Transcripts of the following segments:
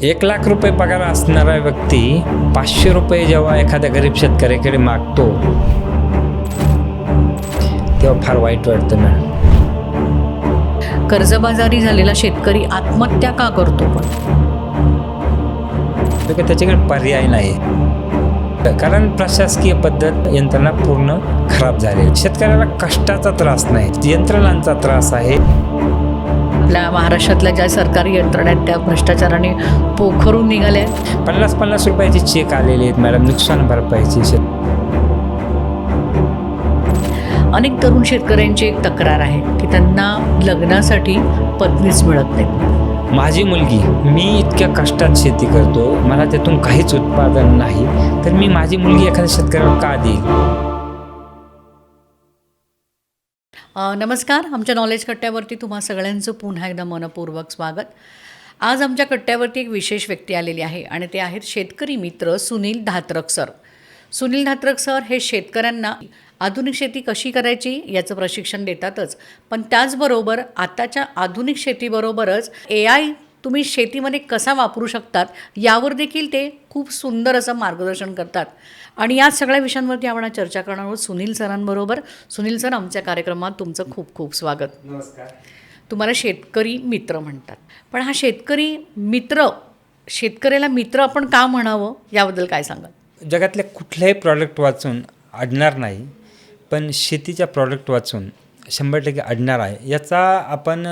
1,00,000 रुपये पगार असणारा व्यक्ती 500 रुपये जेव्हा एखाद्या गरीब शेतकऱ्याकडे मागतो तेव्हा फार वाईट वाटतं मॅडम. कर्जबाजारी झालेला शेतकरी आत्महत्या का करतो पण? त्याच्याकडे पर्याय नाही, कारण प्रशासकीय पद्धत यंत्रणा पूर्ण खराब झाली. शेतकऱ्याला कष्टाचा त्रास नाही, यंत्रणांचा त्रास आहे. आपल्या महाराष्ट्रातल्या ज्या सरकारी यंत्रणा आहेत त्या भ्रष्टाचाराने पोखरून निघाल्या आहेत. 50-50 रुपयाचे चेक आलेले आहेत मॅडम नुकसान भरपाईची. अनेक तरुण शेतकऱ्यांची एक तक्रार आहे की त्यांना लग्नासाठी पत्नीच मिळत नाही. माझी मुलगी, मी इतक्या कष्टात शेती करतो, मला त्यातून काहीच उत्पादन नाही, तर मी माझी मुलगी एखाद्या शेतकऱ्याला का देईल? नमस्कार, आमच्या नॉलेज कट्ट्यावरती तुम्हा सगळ्यांचं पुन्हा एकदा मनपूर्वक स्वागत. आज आमच्या कट्ट्यावरती एक विशेष व्यक्ती आलेली आहे आणि ते आहेत शेतकरी मित्र सुनील धात्रक सर. सुनील धात्रक सर हे शेतकऱ्यांना आधुनिक शेती कशी करायची याचं प्रशिक्षण देतातच, पण त्याचबरोबर आताच्या आधुनिक शेतीबरोबरच AI तुम्ही शेतीमध्ये कसा वापरू शकतात यावर देखील ते खूप सुंदर असं मार्गदर्शन करतात. आणि या सगळ्या विषयांवरती आपण चर्चा करणार आहोत सुनील सरांबरोबर. सुनील सर, आमच्या कार्यक्रमात तुमचं खूप खूप स्वागत. नमस्कार. तुम्हाला शेतकरी मित्र म्हणतात, पण हा शेतकरी मित्र, शेतकऱ्याला मित्र आपण का म्हणावं याबद्दल काय सांगाल? जगातल्या कुठल्याही प्रॉडक्ट वाचून अडणार नाही, पण शेतीच्या प्रॉडक्ट वाचून 100% अडणार आहे. याचा आपण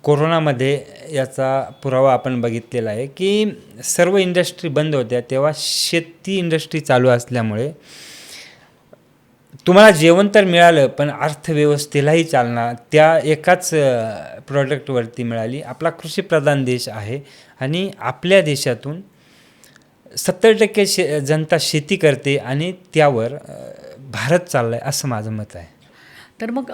कोरोनामध्ये याचा पुरावा आपण बघितलेला आहे की सर्व इंडस्ट्री बंद होत्या, तेव्हा शेती इंडस्ट्री चालू असल्यामुळे तुम्हाला जेवण तर मिळालं, पण अर्थव्यवस्थेलाही चालना त्या एकाच प्रॉडक्टवरती मिळाली. आपला कृषीप्रधान देश आहे आणि आपल्या देशातून 70% जनता शेती करते आणि त्यावर भारत चालला आहे असं माझं मत आहे. तर मग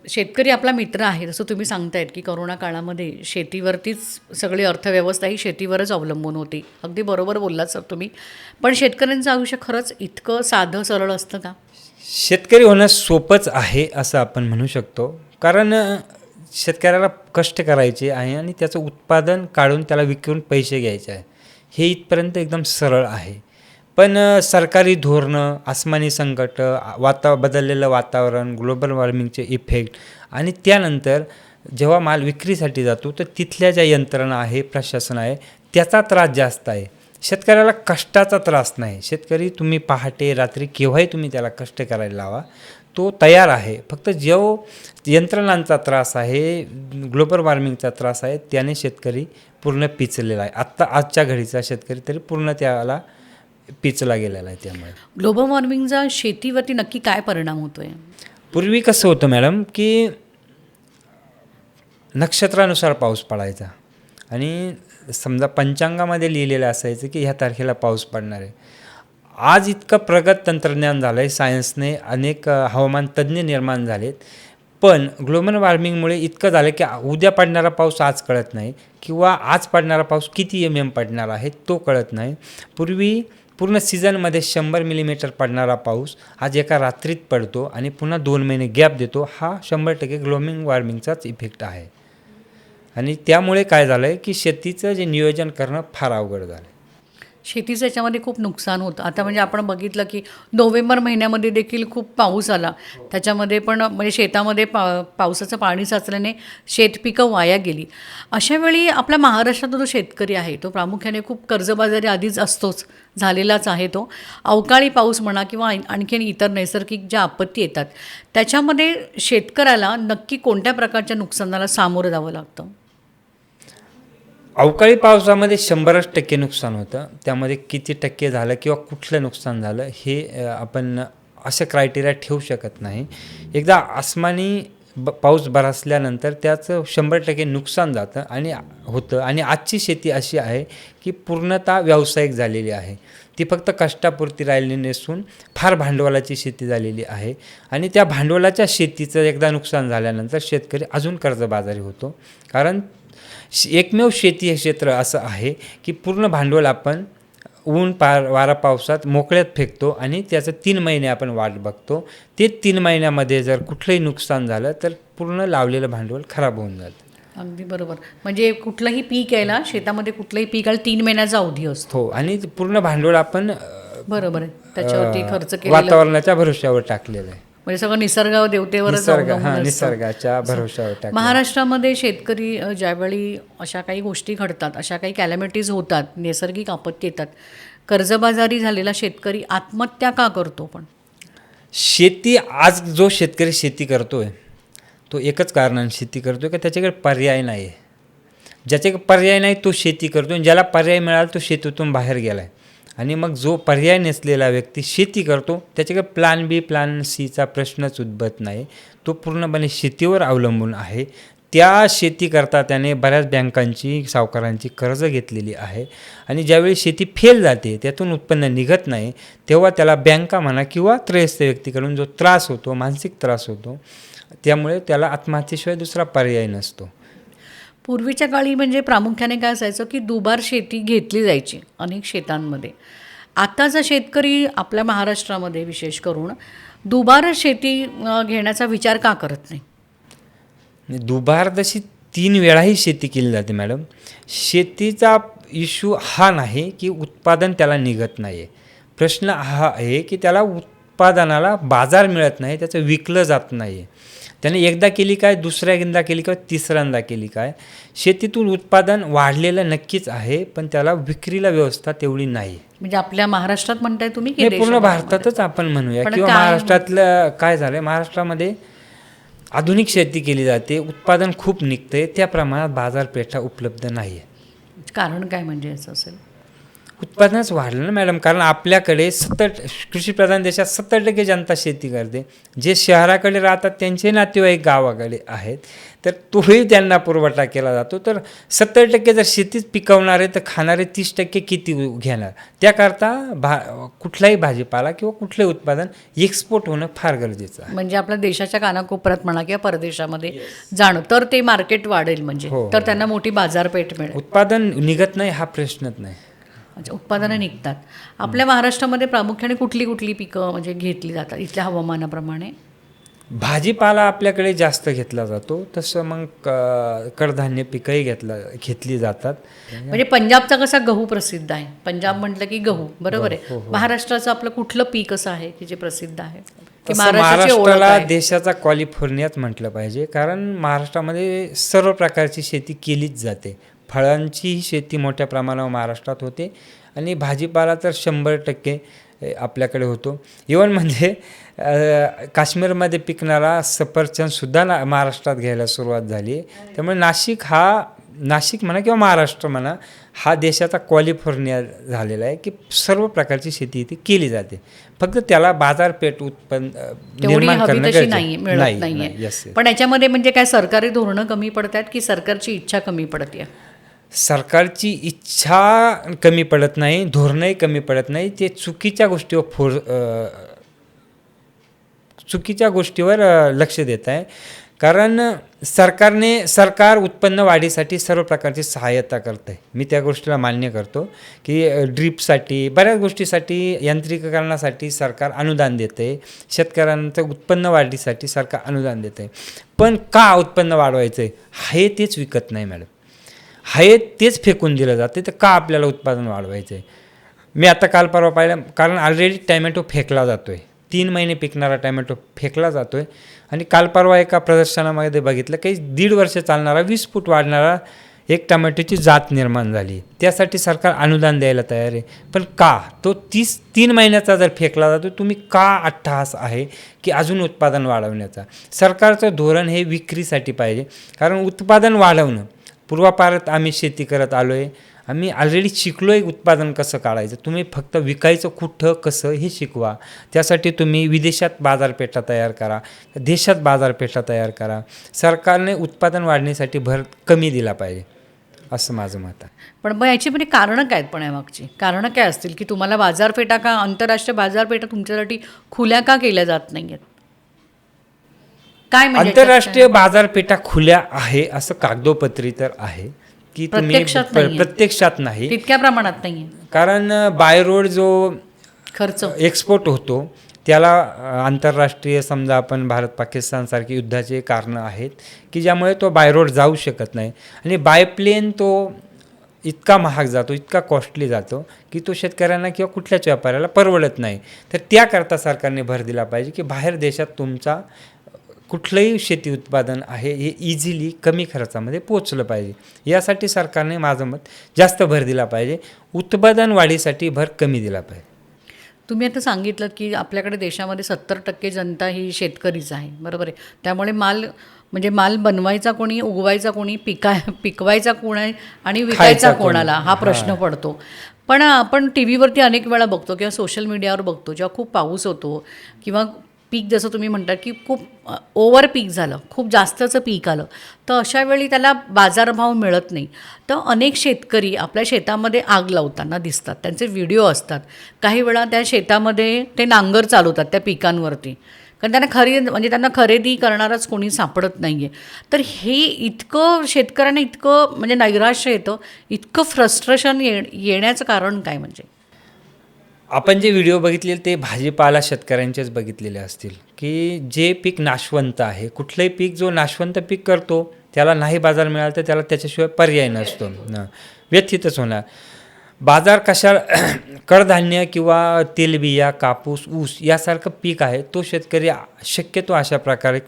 शेतकरी आपला मित्र आहे, जसं तुम्ही सांगतायत की कोरोना काळामध्ये शेतीवरतीच सगळी अर्थव्यवस्था ही शेतीवरच अवलंबून होती. अगदी बरोबर बोललात सर तुम्ही. पण शेतकऱ्यांचं आयुष्य खरंच इतकं साधं सरळ असतं का? शेतकरी होणं सोपंच आहे असं आपण म्हणू शकतो, कारण शेतकऱ्याला कष्ट करायचे आहे आणि त्याचं उत्पादन काढून त्याला विकून पैसे घ्यायचे आहे, हे इथपर्यंत एकदम सरळ आहे. पण सरकारी धोरणं, आसमानी संकट, बदललेलं वातावरण, ग्लोबल वॉर्मिंगचे इफेक्ट आणि त्यानंतर जेव्हा माल विक्रीसाठी जातो तर तिथल्या ज्या यंत्रणा आहे, प्रशासन आहे, त्याचा त्रास जास्त आहे. शेतकऱ्याला कष्टाचा त्रास नाही. शेतकरी तुम्ही पहाटे रात्री केव्हाही तुम्ही त्याला कष्ट करायला लावा, तो तयार आहे. फक्त जो यंत्रणांचा त्रास आहे, ग्लोबल वॉर्मिंगचा त्रास आहे, त्याने शेतकरी पूर्ण पिचलेला आहे. आजच्या घडीचा शेतकरी तरी पूर्ण त्याला पिचला गेलेला आहे. त्यामुळे ग्लोबल वॉर्मिंगचा शेतीवरती नक्की काय परिणाम होतो आहे? पूर्वी कसं होतं मॅडम की नक्षत्रानुसार पाऊस पडायचा आणि समजा पंचांगामध्ये लिहिलेलं असायचं की ह्या तारखेला पाऊस पडणार आहे. आज इतकं प्रगत तंत्रज्ञान झालं आहे, सायन्सने अनेक हवामान तज्ज्ञ निर्माण झालेत, पण ग्लोबल वॉर्मिंगमुळे इतकं झालं की उद्या पडणारा पाऊस आज कळत नाही किंवा आज पडणारा पाऊस किती MM पडणार आहे तो कळत नाही. पूर्वी पूर्ण सीझनमध्ये 100 मिलीमीटर पडणारा पाऊस आज एका रात्रीत पडतो आणि पुन्हा 2 महिने गॅप देतो. हा 100% ग्लोबल वॉर्मिंगचाच इफेक्ट आहे. आणि त्यामुळे काय झालं आहे की शेतीचं जे नियोजन करणं फार अवघड झालं. शेतीचं याच्यामध्ये खूप नुकसान होतं. आता म्हणजे आपण बघितलं की नोव्हेंबर महिन्यामध्ये देखील खूप पाऊस आला, त्याच्यामध्ये पण म्हणजे शेतामध्ये पावसाचं पाणी साचल्याने शेतपिकं वाया गेली. अशा वेळी आपल्या महाराष्ट्रात जो शेतकरी आहे तो प्रामुख्याने खूप कर्जबाजारी आधीच असतोच, झालेलाच आहे तो. अवकाळी पाऊस म्हणा किंवा आणखीन इतर नैसर्गिक ज्या आपत्ती येतात त्याच्यामध्ये शेतकऱ्याला नक्की कोणत्या प्रकारच्या नुकसानाला सामोरं जावं लागतं? अवकाळी पावसामध्ये 100% नुकसान होतं. त्यामध्ये किती टक्के झालं किंवा कुठलं नुकसान झालं हे आपण असं क्रायटेरिया ठेवू शकत नाही. एकदा आसमानी पाऊस बरसल्यानंतर त्याचं 100% नुकसान जातं आणि होतं. आणि आजची शेती अशी आहे की पूर्णतः व्यावसायिक झालेली आहे. ती फक्त कष्टापुरती राहिलेली नसून फार भांडवलाची शेती झालेली आहे. आणि त्या भांडवलाच्या शेतीचं एकदा नुकसान झाल्यानंतर शेतकरी अजून कर्जबाजारी होतो, कारण एकमेव शेती हे क्षेत्र असं आहे की पूर्ण भांडवल आपण ऊन वारा पावसात मोकळ्यात फेकतो आणि त्याचं 3 महिने आपण वाट बघतो. ते 3 महिन्यामध्ये जर कुठलंही नुकसान झालं तर पूर्ण लावलेलं भांडवल खराब होऊन जातं. अगदी बरोबर. म्हणजे कुठलंही पीक यायला, शेतामध्ये कुठलंही पीक यायला 3 महिन्याचा अवधी असतो. हो, आणि ते पूर्ण भांडवल आपण बरोबर आहे. त्याच्यावरती खर्च केलेलं वातावरणाच्या भरोश्यावर टाकलेलं आहे. म्हणजे सगळं निसर्ग देवतेवरच निसर्ग अवलंबून असतं. निसर्गाच्या भरोश्यावर टाकलं. महाराष्ट्रामध्ये शेतकरी ज्यावेळी अशा काही गोष्टी घडतात, अशा काही कॅलॅमिटीज होतात, नैसर्गिक आपत्ती येतात, कर्जबाजारी झालेला शेतकरी आत्महत्या का करतो पण? शेती, आज जो शेतकरी शेती करतोय तो एकच कारणाने शेती करतोय की त्याच्याकडे पर्याय नाही आहे. ज्याच्याकडे पर्याय नाही तो शेती करतो, ज्याला पर्याय मिळाला तो शेतीतून बाहेर गेला आहे. आणि मग जो पर्याय नसलेला व्यक्ती शेती करतो त्याच्याकडे प्लॅन बी प्लॅन सीचा प्रश्नच उद्भवत नाही. तो पूर्णपणे शेतीवर अवलंबून आहे. त्या शेती करता त्याने बऱ्याच बँकांची, सावकारांची कर्ज घेतलेली आहे. आणि ज्यावेळी शेती फेल जाते, त्यातून उत्पन्न निघत नाही, तेव्हा त्याला बँका म्हणा किंवा त्रयस्थ व्यक्तीकडून जो त्रास होतो, मानसिक त्रास होतो, त्यामुळे त्याला आत्महत्येशिवाय दुसरा पर्याय नसतो. पूर्वीच्या काळी म्हणजे प्रामुख्याने काय असायचं की दुबार शेती घेतली जायची अनेक शेतांमध्ये. आताचा शेतकरी आपल्या महाराष्ट्रामध्ये विशेष करून दुबार शेती घेण्याचा विचार का करत नाही? दुबार तशी 3 वेळाही शेती केली जाते मॅडम. शेतीचा इश्यू हा नाही की उत्पादन त्याला निघत नाही आहे. प्रश्न हा आहे की त्याला उत्पादनाला बाजार मिळत नाही, त्याचं विकलं जात नाही आहे. त्याने एकदा केली काय, दुसऱ्यांदा केली काय, तिसऱ्यांदा केली काय. शेतीतून उत्पादन वाढलेलं नक्कीच आहे, पण त्याला विक्रीला व्यवस्था तेवढी नाही. म्हणजे आपल्या महाराष्ट्रात म्हणताय तुम्ही की पूर्ण देशभरामध्ये? भारतातच आपण म्हणूया पण किंवा काय- महाराष्ट्रातलं काय झालं, महाराष्ट्रामध्ये आधुनिक शेती केली जाते, उत्पादन खूप निघतंय, त्या प्रमाणात बाजारपेठा उपलब्ध नाही आहे. कारण काय म्हणजे असं असेल? उत्पादनच वाढलं ना मॅडम, कारण आपल्याकडे कृषीप्रधान देशात 70% जनता शेती करते. जे शहराकडे राहतात त्यांचे नातेवाईक गावाकडे आहेत, तर तोही त्यांना पुरवठा केला जातो. तर 70% जर शेतीच पिकवणारे तर खाणारे 30% किती घेणार? त्याकरता कुठलाही भाजीपाला किंवा कुठलंही उत्पादन एक्सपोर्ट होणं फार गरजेचं आहे. म्हणजे आपल्या देशाच्या कानाकोपऱ्यात म्हणा किंवा परदेशामध्ये जाणं, तर ते मार्केट वाढेल म्हणजे हो. तर त्यांना मोठी बाजारपेठ मिळेल. उत्पादन निघत नाही हा प्रश्नच नाही. अच्छा, उत्पादनं निघतात. आपल्या महाराष्ट्रामध्ये प्रामुख्याने कुठली कुठली पिकं म्हणजे घेतली जातात इथल्या हवामानाप्रमाणे? भाजीपाला आपल्याकडे जास्त घेतला जातो, तसं मग कडधान्य पिकंही घेतली जातात. म्हणजे पंजाबचा कसा गहू प्रसिद्ध आहे, पंजाब म्हटलं की गहू, बरोबर आहे. महाराष्ट्राचं आपलं कुठलं पीक असं आहे की जे प्रसिद्ध आहे, की तसं महाराष्ट्राची ओळख महाराष्ट्राला आहे? देशाचा कॅलिफोर्नियाच म्हटलं पाहिजे, कारण महाराष्ट्रामध्ये सर्व प्रकारची शेती केलीच जाते. फळांचीही शेती मोठ्या प्रमाणावर महाराष्ट्रात होते आणि भाजीपाला तर 100% आपल्याकडे होतो. इवन म्हणजे काश्मीरमध्ये पिकणारा सफरचंदसुद्धा महाराष्ट्रात घ्यायला सुरुवात झाली आहे. त्यामुळे नाशिक म्हणा किंवा महाराष्ट्र म्हणा, हा देशाचा कॅलिफोर्निया झालेला आहे की सर्व प्रकारची शेती इथे केली जाते. फक्त त्याला बाजारपेठ उत्पन्न तेवढी निर्माण हवी करणं तशी नाही, मिळत नाही. नाहीये. Yes, yes. पण याच्यामध्ये म्हणजे काय सरकारी धोरणं कमी पडतात की सरकारची इच्छा कमी पडते? सरकारची इच्छा कमी पडत नाही, धोरणंही कमी पडत नाही. ते चुकीच्या गोष्टीवर लक्ष देत आहे. कारण सरकार उत्पन्न वाढीसाठी सर्व प्रकारची सहाय्यता करत आहे. मी त्या गोष्टीला मान्य करतो की ड्रीपसाठी, बऱ्याच गोष्टीसाठी, यांत्रिकीकरणासाठी सरकार अनुदान देतं आहे. शेतकऱ्यांचं उत्पन्न वाढीसाठी सरकार अनुदान देतं आहे. पण का उत्पन्न वाढवायचं आहे? हे तेच विकत नाही मॅडम, हे तेच फेकून दिलं जाते. तर का आपल्याला उत्पादन वाढवायचं आहे? मी आता काल परवा पाहिलं, कारण ऑलरेडी टॅमॅटो फेकला जातो आहे. 3 महिने पिकणारा टॅमॅटो फेकला जातो आहे. आणि काल परवा एका प्रदर्शनामध्ये बघितलं की 1.5 वर्ष चालणारा 20 फूट वाढणारा एक टॅमॅटोची जात निर्माण झाली. त्यासाठी सरकार अनुदान द्यायला तयार आहे. पण का? तो 3 महिन्याचा जर फेकला जातो, तुम्ही का अट्टहास आहे की अजून उत्पादन वाढवण्याचा? सरकारचं धोरण हे विक्रीसाठी पाहिजे. कारण उत्पादन वाढवणं, पूर्वापारात आम्ही शेती करत आलो आहे, आम्ही ऑलरेडी शिकलो आहे उत्पादन कसं काढायचं. तुम्ही फक्त विकायचं कुठं कसं हे शिकवा. त्यासाठी तुम्ही विदेशात बाजारपेठा तयार करा, देशात बाजारपेठा तयार करा. सरकारने उत्पादन वाढण्यासाठी भर कमी दिला पाहिजे, असं माझं मत आहे. पण मग याची म्हणजे कारणं काय आहेत? पण यामागची कारणं काय असतील की तुम्हाला बाजारपेठा का, आंतरराष्ट्रीय बाजारपेठा तुमच्यासाठी खुल्या का केल्या जात नाही आहेत? काय म्हणजे आंतरराष्ट्रीय बाजारपेठा खुल्या आहे असं कागदोपत्री तर आहे की तुम्ही प्रत्यक्षात नाही, तितक्या प्रमाणात नाही आहे. कारण बाय रोड जो खर्च एक्सपोर्ट होतो त्याला आंतरराष्ट्रीय समजा आपण भारत पाकिस्तानसारखी युद्धाचे कारणं आहेत की ज्यामुळे तो बाय रोड जाऊ शकत नाही आणि बाय प्लेन तो इतका महाग जातो, इतका कॉस्टली जातो की तो शेतकऱ्यांना किंवा कुठल्याच व्यापाऱ्याला परवडत नाही. तर त्याकरता सरकारने भर दिला पाहिजे की बाहेर देशात तुमचा कुठलंही शेती उत्पादन आहे हे इझिली कमी खर्चामध्ये पोचलं पाहिजे. यासाठी सरकारने माझं मत जास्त भर दिला पाहिजे, उत्पादन वाढीसाठी भर कमी दिला पाहिजे. तुम्ही आता सांगितलं की आपल्याकडे देशामध्ये 70% जनता ही शेतकरीच आहे, बरोबर आहे. त्यामुळे माल बनवायचा कोणी, उगवायचा कोणी, पिकवायचा कोण आहे आणि विकायचा कोणी. कोणाला, हा प्रश्न पडतो. पण आपण टी व्हीवरती अनेक वेळा बघतो किंवा सोशल मीडियावर बघतो, जेव्हा खूप पाऊस होतो किंवा पीक जसं तुम्ही म्हणता की खूप ओव्हर पीक झालं, खूप जास्तचं पीक आलं, तर अशा वेळी त्याला बाजारभाव मिळत नाही. तर अनेक शेतकरी आपल्या शेतामध्ये आग लावताना दिसतात, त्यांचे व्हिडिओ असतात. काही वेळा त्या शेतामध्ये ते नांगर चालवतात त्या पिकांवरती, कारण त्यांना खरेदी करणारच कोणी सापडत नाही आहे. तर हे इतकं शेतकऱ्यांना इतकं म्हणजे नैराश्य येतं, इतकं फ्रस्ट्रेशन येण्याचं कारण काय? म्हणजे आपण जे व्हिडिओ बघितलेले ते भाजीपाला शेतकऱ्यांचेच बघितलेले असतील की जे पीक नाशवंत आहे, कुठलंही पीक जो नाशवंत पीक करतो त्याला नाही बाजार मिळाला तर त्याला त्याच्याशिवाय पर्याय नसतो, व्यथितच होणार. बाजार कडधान्य किंवा तेलबिया, कापूस, ऊस यासारखं पीक आहे, तो शेतकरी शक्यतो अशा प्रकारे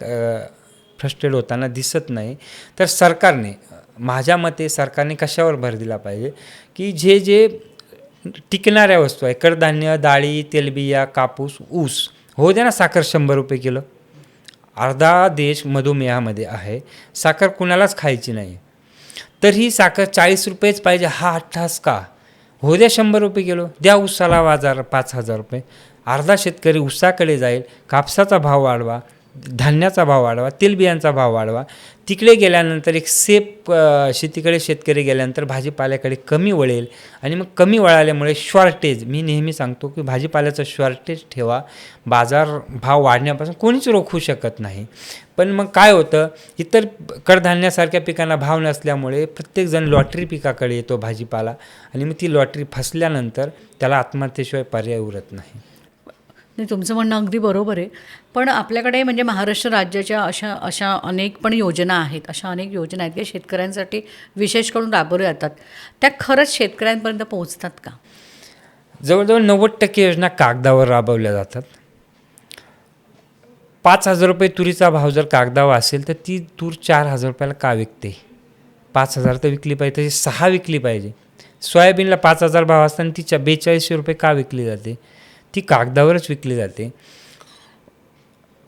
फ्रस्ट्रेट होताना दिसत नाही. तर सरकारने, माझ्या मते सरकारने कशावर भर दिला पाहिजे की जे टिकणाऱ्या वस्तू आहे, कडधान्य, डाळी, तेलबिया, कापूस, ऊस, हो द्या ना साखर 100 रुपये किलो. अर्धा देश मधुमेहामध्ये आहे, साखर कुणालाच खायची नाही, तर ही साखर 40 रुपयेच पाहिजे हा अट्टहास का? हो द्या 100 रुपये किलो, द्या ऊसाला बाजार 5,000 रुपये. अर्धा शेतकरी ऊसाकडे जाईल, कापसाचा भाव वाढवा, धान्याचा भाव वाढवा, तेलबियांचा भाव वाढवा. तिकडे गेल्यानंतर एक सेफ शेतीकडे शेतकरी गेल्यानंतर भाजीपाल्याकडे कमी वळेल आणि मग कमी वळाल्यामुळे शॉर्टेज, मी नेहमी सांगतो की भाजीपाल्याचं शॉर्टेज ठेवा, बाजार भाव वाढण्यापासून कोणीच रोखू शकत नाही. पण मग काय होतं, इतर कडधान्यासारख्या पिकांना भाव नसल्यामुळे प्रत्येकजण लॉटरी पिकाकडे येतो भाजीपाला, आणि मग ती लॉटरी फसल्यानंतर त्याला आत्महत्येशिवाय पर्याय उरत नाही. नाही, तुमचं म्हणणं अगदी बरोबर आहे. पण आपल्याकडे म्हणजे महाराष्ट्र राज्याच्या अशा अनेक पण योजना आहेत, अशा अनेक योजना आहेत की शेतकऱ्यांसाठी विशेष करून राबवल्या जातात. त्या खरंच शेतकऱ्यांपर्यंत पोहोचतात का? जवळजवळ 90% योजना कागदावर राबवल्या जातात. 5,000 रुपये तुरीचा भाव जर कागदावर असेल तर ती तूर 4,000 रुपयाला का विकते? 5,000 तर विकली पाहिजे, तशी 6 विकली पाहिजे. सोयाबीनला 5,000 भाव असताना ती 4200 रुपये का विकली जाते? ती कागदावरच विकली जाते.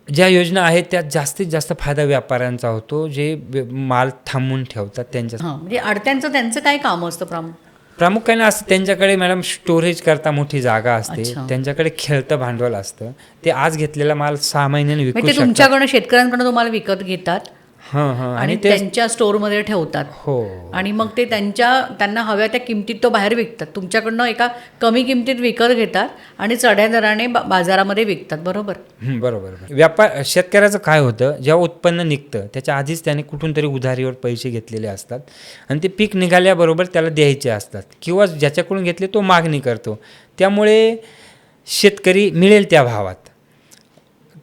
ज्या योजना आहेत त्यात जास्तीत जास्त फायदा व्यापाऱ्यांचा होतो, जे माल थांबवून ठेवतात त्यांच्या. म्हणजे आडत्यांचं त्यांचं काय काम असतं? प्रामुख्याने असं त्यांच्याकडे मॅडम स्टोरेज करता मोठी जागा असते, अच्छा. त्यांच्याकडे खेळतं भांडवल असतं, ते आज घेतलेला माल 6 महिन्यांनी विकू म्हणजे शकतात. तुमच्याकडनं शेतकऱ्यांकडनं तुम्हाला विकत घेतात हां आणि ते त्यांच्या स्टोअरमध्ये ठेवतात. हो, आणि मग ते त्यांना हव्या त्या किमतीत तो बाहेर विकतात, तुमच्याकडनं एका कमी किमतीत विकत घेतात आणि चढ्या दराने बाजारामध्ये विकतात, बरोबर? बरोबर. शेतकऱ्याचं काय होतं, जेव्हा उत्पन्न निघतं त्याच्या आधीच त्याने कुठून तरी उधारीवर पैसे घेतलेले असतात आणि ते पीक निघाल्याबरोबर त्याला द्यायचे असतात किंवा ज्याच्याकडून घेतले तो मागणी करतो. त्यामुळे शेतकरी मिळेल त्या भावात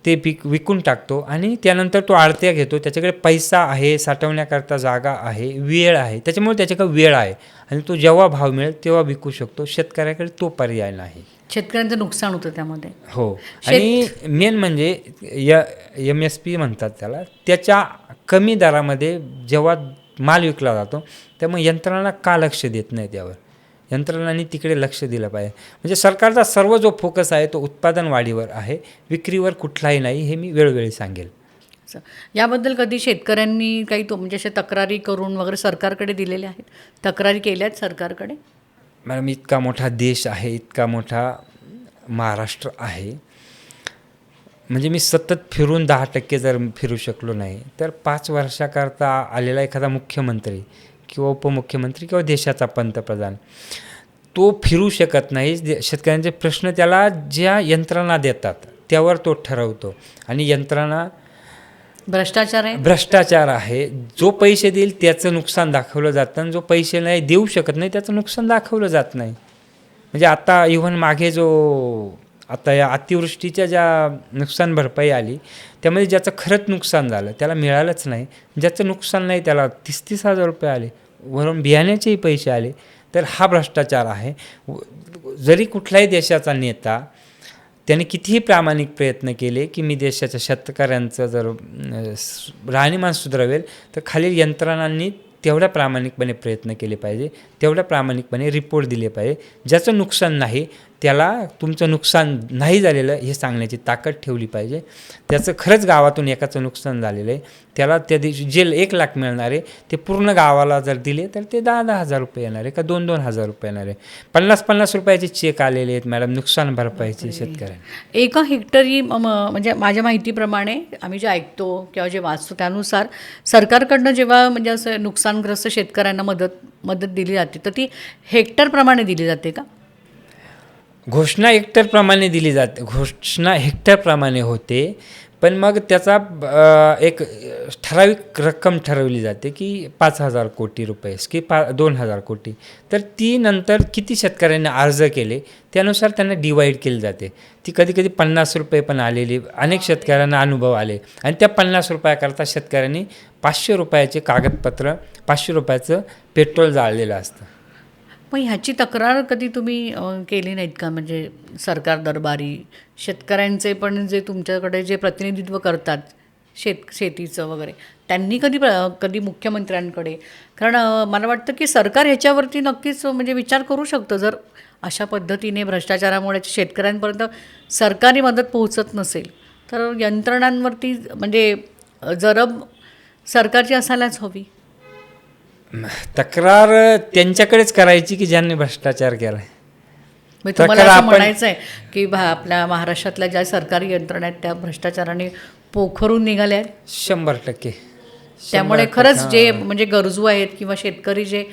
ते पीक विकून टाकतो आणि त्यानंतर तो आडत्या घेतो. त्याच्याकडे पैसा आहे, साठवण्याकरता जागा आहे, वेळ आहे, त्याच्यामुळे त्याच्याकडे वेळ आहे आणि तो जेव्हा भाव मिळेल तेव्हा विकू शकतो. शेतकऱ्याकडे तो पर्याय नाही. शेतकऱ्यांचं नुकसान होतं त्यामध्ये. हो. आणि मेन म्हणजे MSP म्हणतात त्याला, त्याच्या कमी दरामध्ये जेव्हा माल विकला जातो त्यामुळे यंत्रणा का लक्ष देत नाही त्यावर? यंत्रणांनी तिकडे लक्ष दिलं पाहिजे. म्हणजे सरकारचा सर्व जो फोकस आहे तो उत्पादन वाढीवर आहे, विक्रीवर कुठलाही नाही, हे मी वेळोवेळी सांगेल. याबद्दल कधी शेतकऱ्यांनी काही म्हणजे अशा तक्रारी करून वगैरे सरकारकडे दिलेल्या आहेत? तक्रारी केल्या आहेत सरकारकडे? मॅडम, इतका मोठा देश आहे, इतका मोठा महाराष्ट्र आहे, म्हणजे मी सतत फिरून 10% जर फिरू शकलो नाही तर 5 वर्षाकरता आलेला एखादा मुख्यमंत्री किंवा उपमुख्यमंत्री किंवा देशाचा पंतप्रधान तो फिरू शकत नाही. शेतकऱ्यांचे प्रश्न त्याला ज्या यंत्रणा देतात त्यावर तो ठरवतो आणि यंत्रणा भ्रष्टाचार आहे. जो पैसे देईल त्याचं नुकसान दाखवलं जातं आणि जो पैसे नाही देऊ शकत नाही त्याचं नुकसान दाखवलं जात नाही. म्हणजे आता इव्हन मागे जो आता या अतिवृष्टीच्या ज्या नुकसान भरपाई आली त्यामध्ये ज्याचं खरंच नुकसान झालं त्याला मिळालंच नाही, ज्याचं नुकसान नाही त्याला 30,000 रुपये आले, वरून बियाण्याचेही पैसे आले. तर हा भ्रष्टाचार आहे. जरी कुठल्याही देशाचा नेता त्याने कितीही प्रामाणिक प्रयत्न केले की मी देशाच्या शेतकऱ्यांचं जर राहणीमान सुधारवेल, तर खालील यंत्रणांनी तेवढ्या प्रामाणिकपणे प्रयत्न केले पाहिजे, तेवढ्या प्रामाणिकपणे रिपोर्ट दिले पाहिजे. ज्याचं नुकसान नाही त्याला तुमचं नुकसान नाही झालेलं हे सांगण्याची ताकद ठेवली पाहिजे. त्याचं खरंच गावातून एकाचं नुकसान झालेलं आहे त्याला त्या दिवशी जे 1,00,000 मिळणार आहे ते पूर्ण गावाला जर दिले तर ते 10,000 रुपये येणार आहे का 2,000 रुपये येणार आहे. 50,000 रुपयाचे चेक आलेले आहेत मॅडम नुकसान भरपाईचे शेतकऱ्यांना. एका हेक्टरी म्हणजे माझ्या माहितीप्रमाणे आम्ही जे ऐकतो किंवा जे वाचतो त्यानुसार सरकारकडनं जेव्हा म्हणजे असं नुकसानग्रस्त शेतकऱ्यांना मदत दिली जाते तर ती हेक्टरप्रमाणे दिली जाते का? घोषणा हेक्टरप्रमाणे होते, पण मग त्याचा एक ठराविक रक्कम ठरवली जाते की 5,000 कोटी रुपये की 2,000 कोटी. तर ती नंतर किती शेतकऱ्यांनी अर्ज केले त्यानुसार त्यांना डिवाईड केली जाते. ती कधी 50 रुपये पण आलेली अनेक शेतकऱ्यांना अनुभव आले आणि त्या 50 रुपयाकरता शेतकऱ्यांनी 500 रुपयाचे कागदपत्र 500 रुपयाचं पेट्रोल जाळलेलं असतं. मग ह्याची तक्रार कधी तुम्ही केली नाहीत का? म्हणजे सरकार दरबारी शेतकऱ्यांचे पण जे तुमच्याकडे जे प्रतिनिधित्व करतात शेतीचं वगैरे त्यांनी कधी मुख्यमंत्र्यांकडे, कारण मला वाटतं की सरकार ह्याच्यावरती नक्कीच म्हणजे विचार करू शकतं. जर अशा पद्धतीने भ्रष्टाचारामुळे शेतकऱ्यांपर्यंत सरकारी मदत पोहोचत नसेल तर यंत्रणांवरती म्हणजे जरब सरकारची असायलाच हवी. तक्रार त्यांच्याकडेच करायची की ज्यांनी भ्रष्टाचार केला आहे. म्हणजे तुम्हाला असं म्हणायचं आहे की आपल्या महाराष्ट्रातल्या ज्या सरकारी यंत्रणा आहेत त्या भ्रष्टाचाराने पोखरून निघाल्या आहेत? 100%. त्यामुळे खरंच जे म्हणजे गरजू आहेत किंवा शेतकरी जे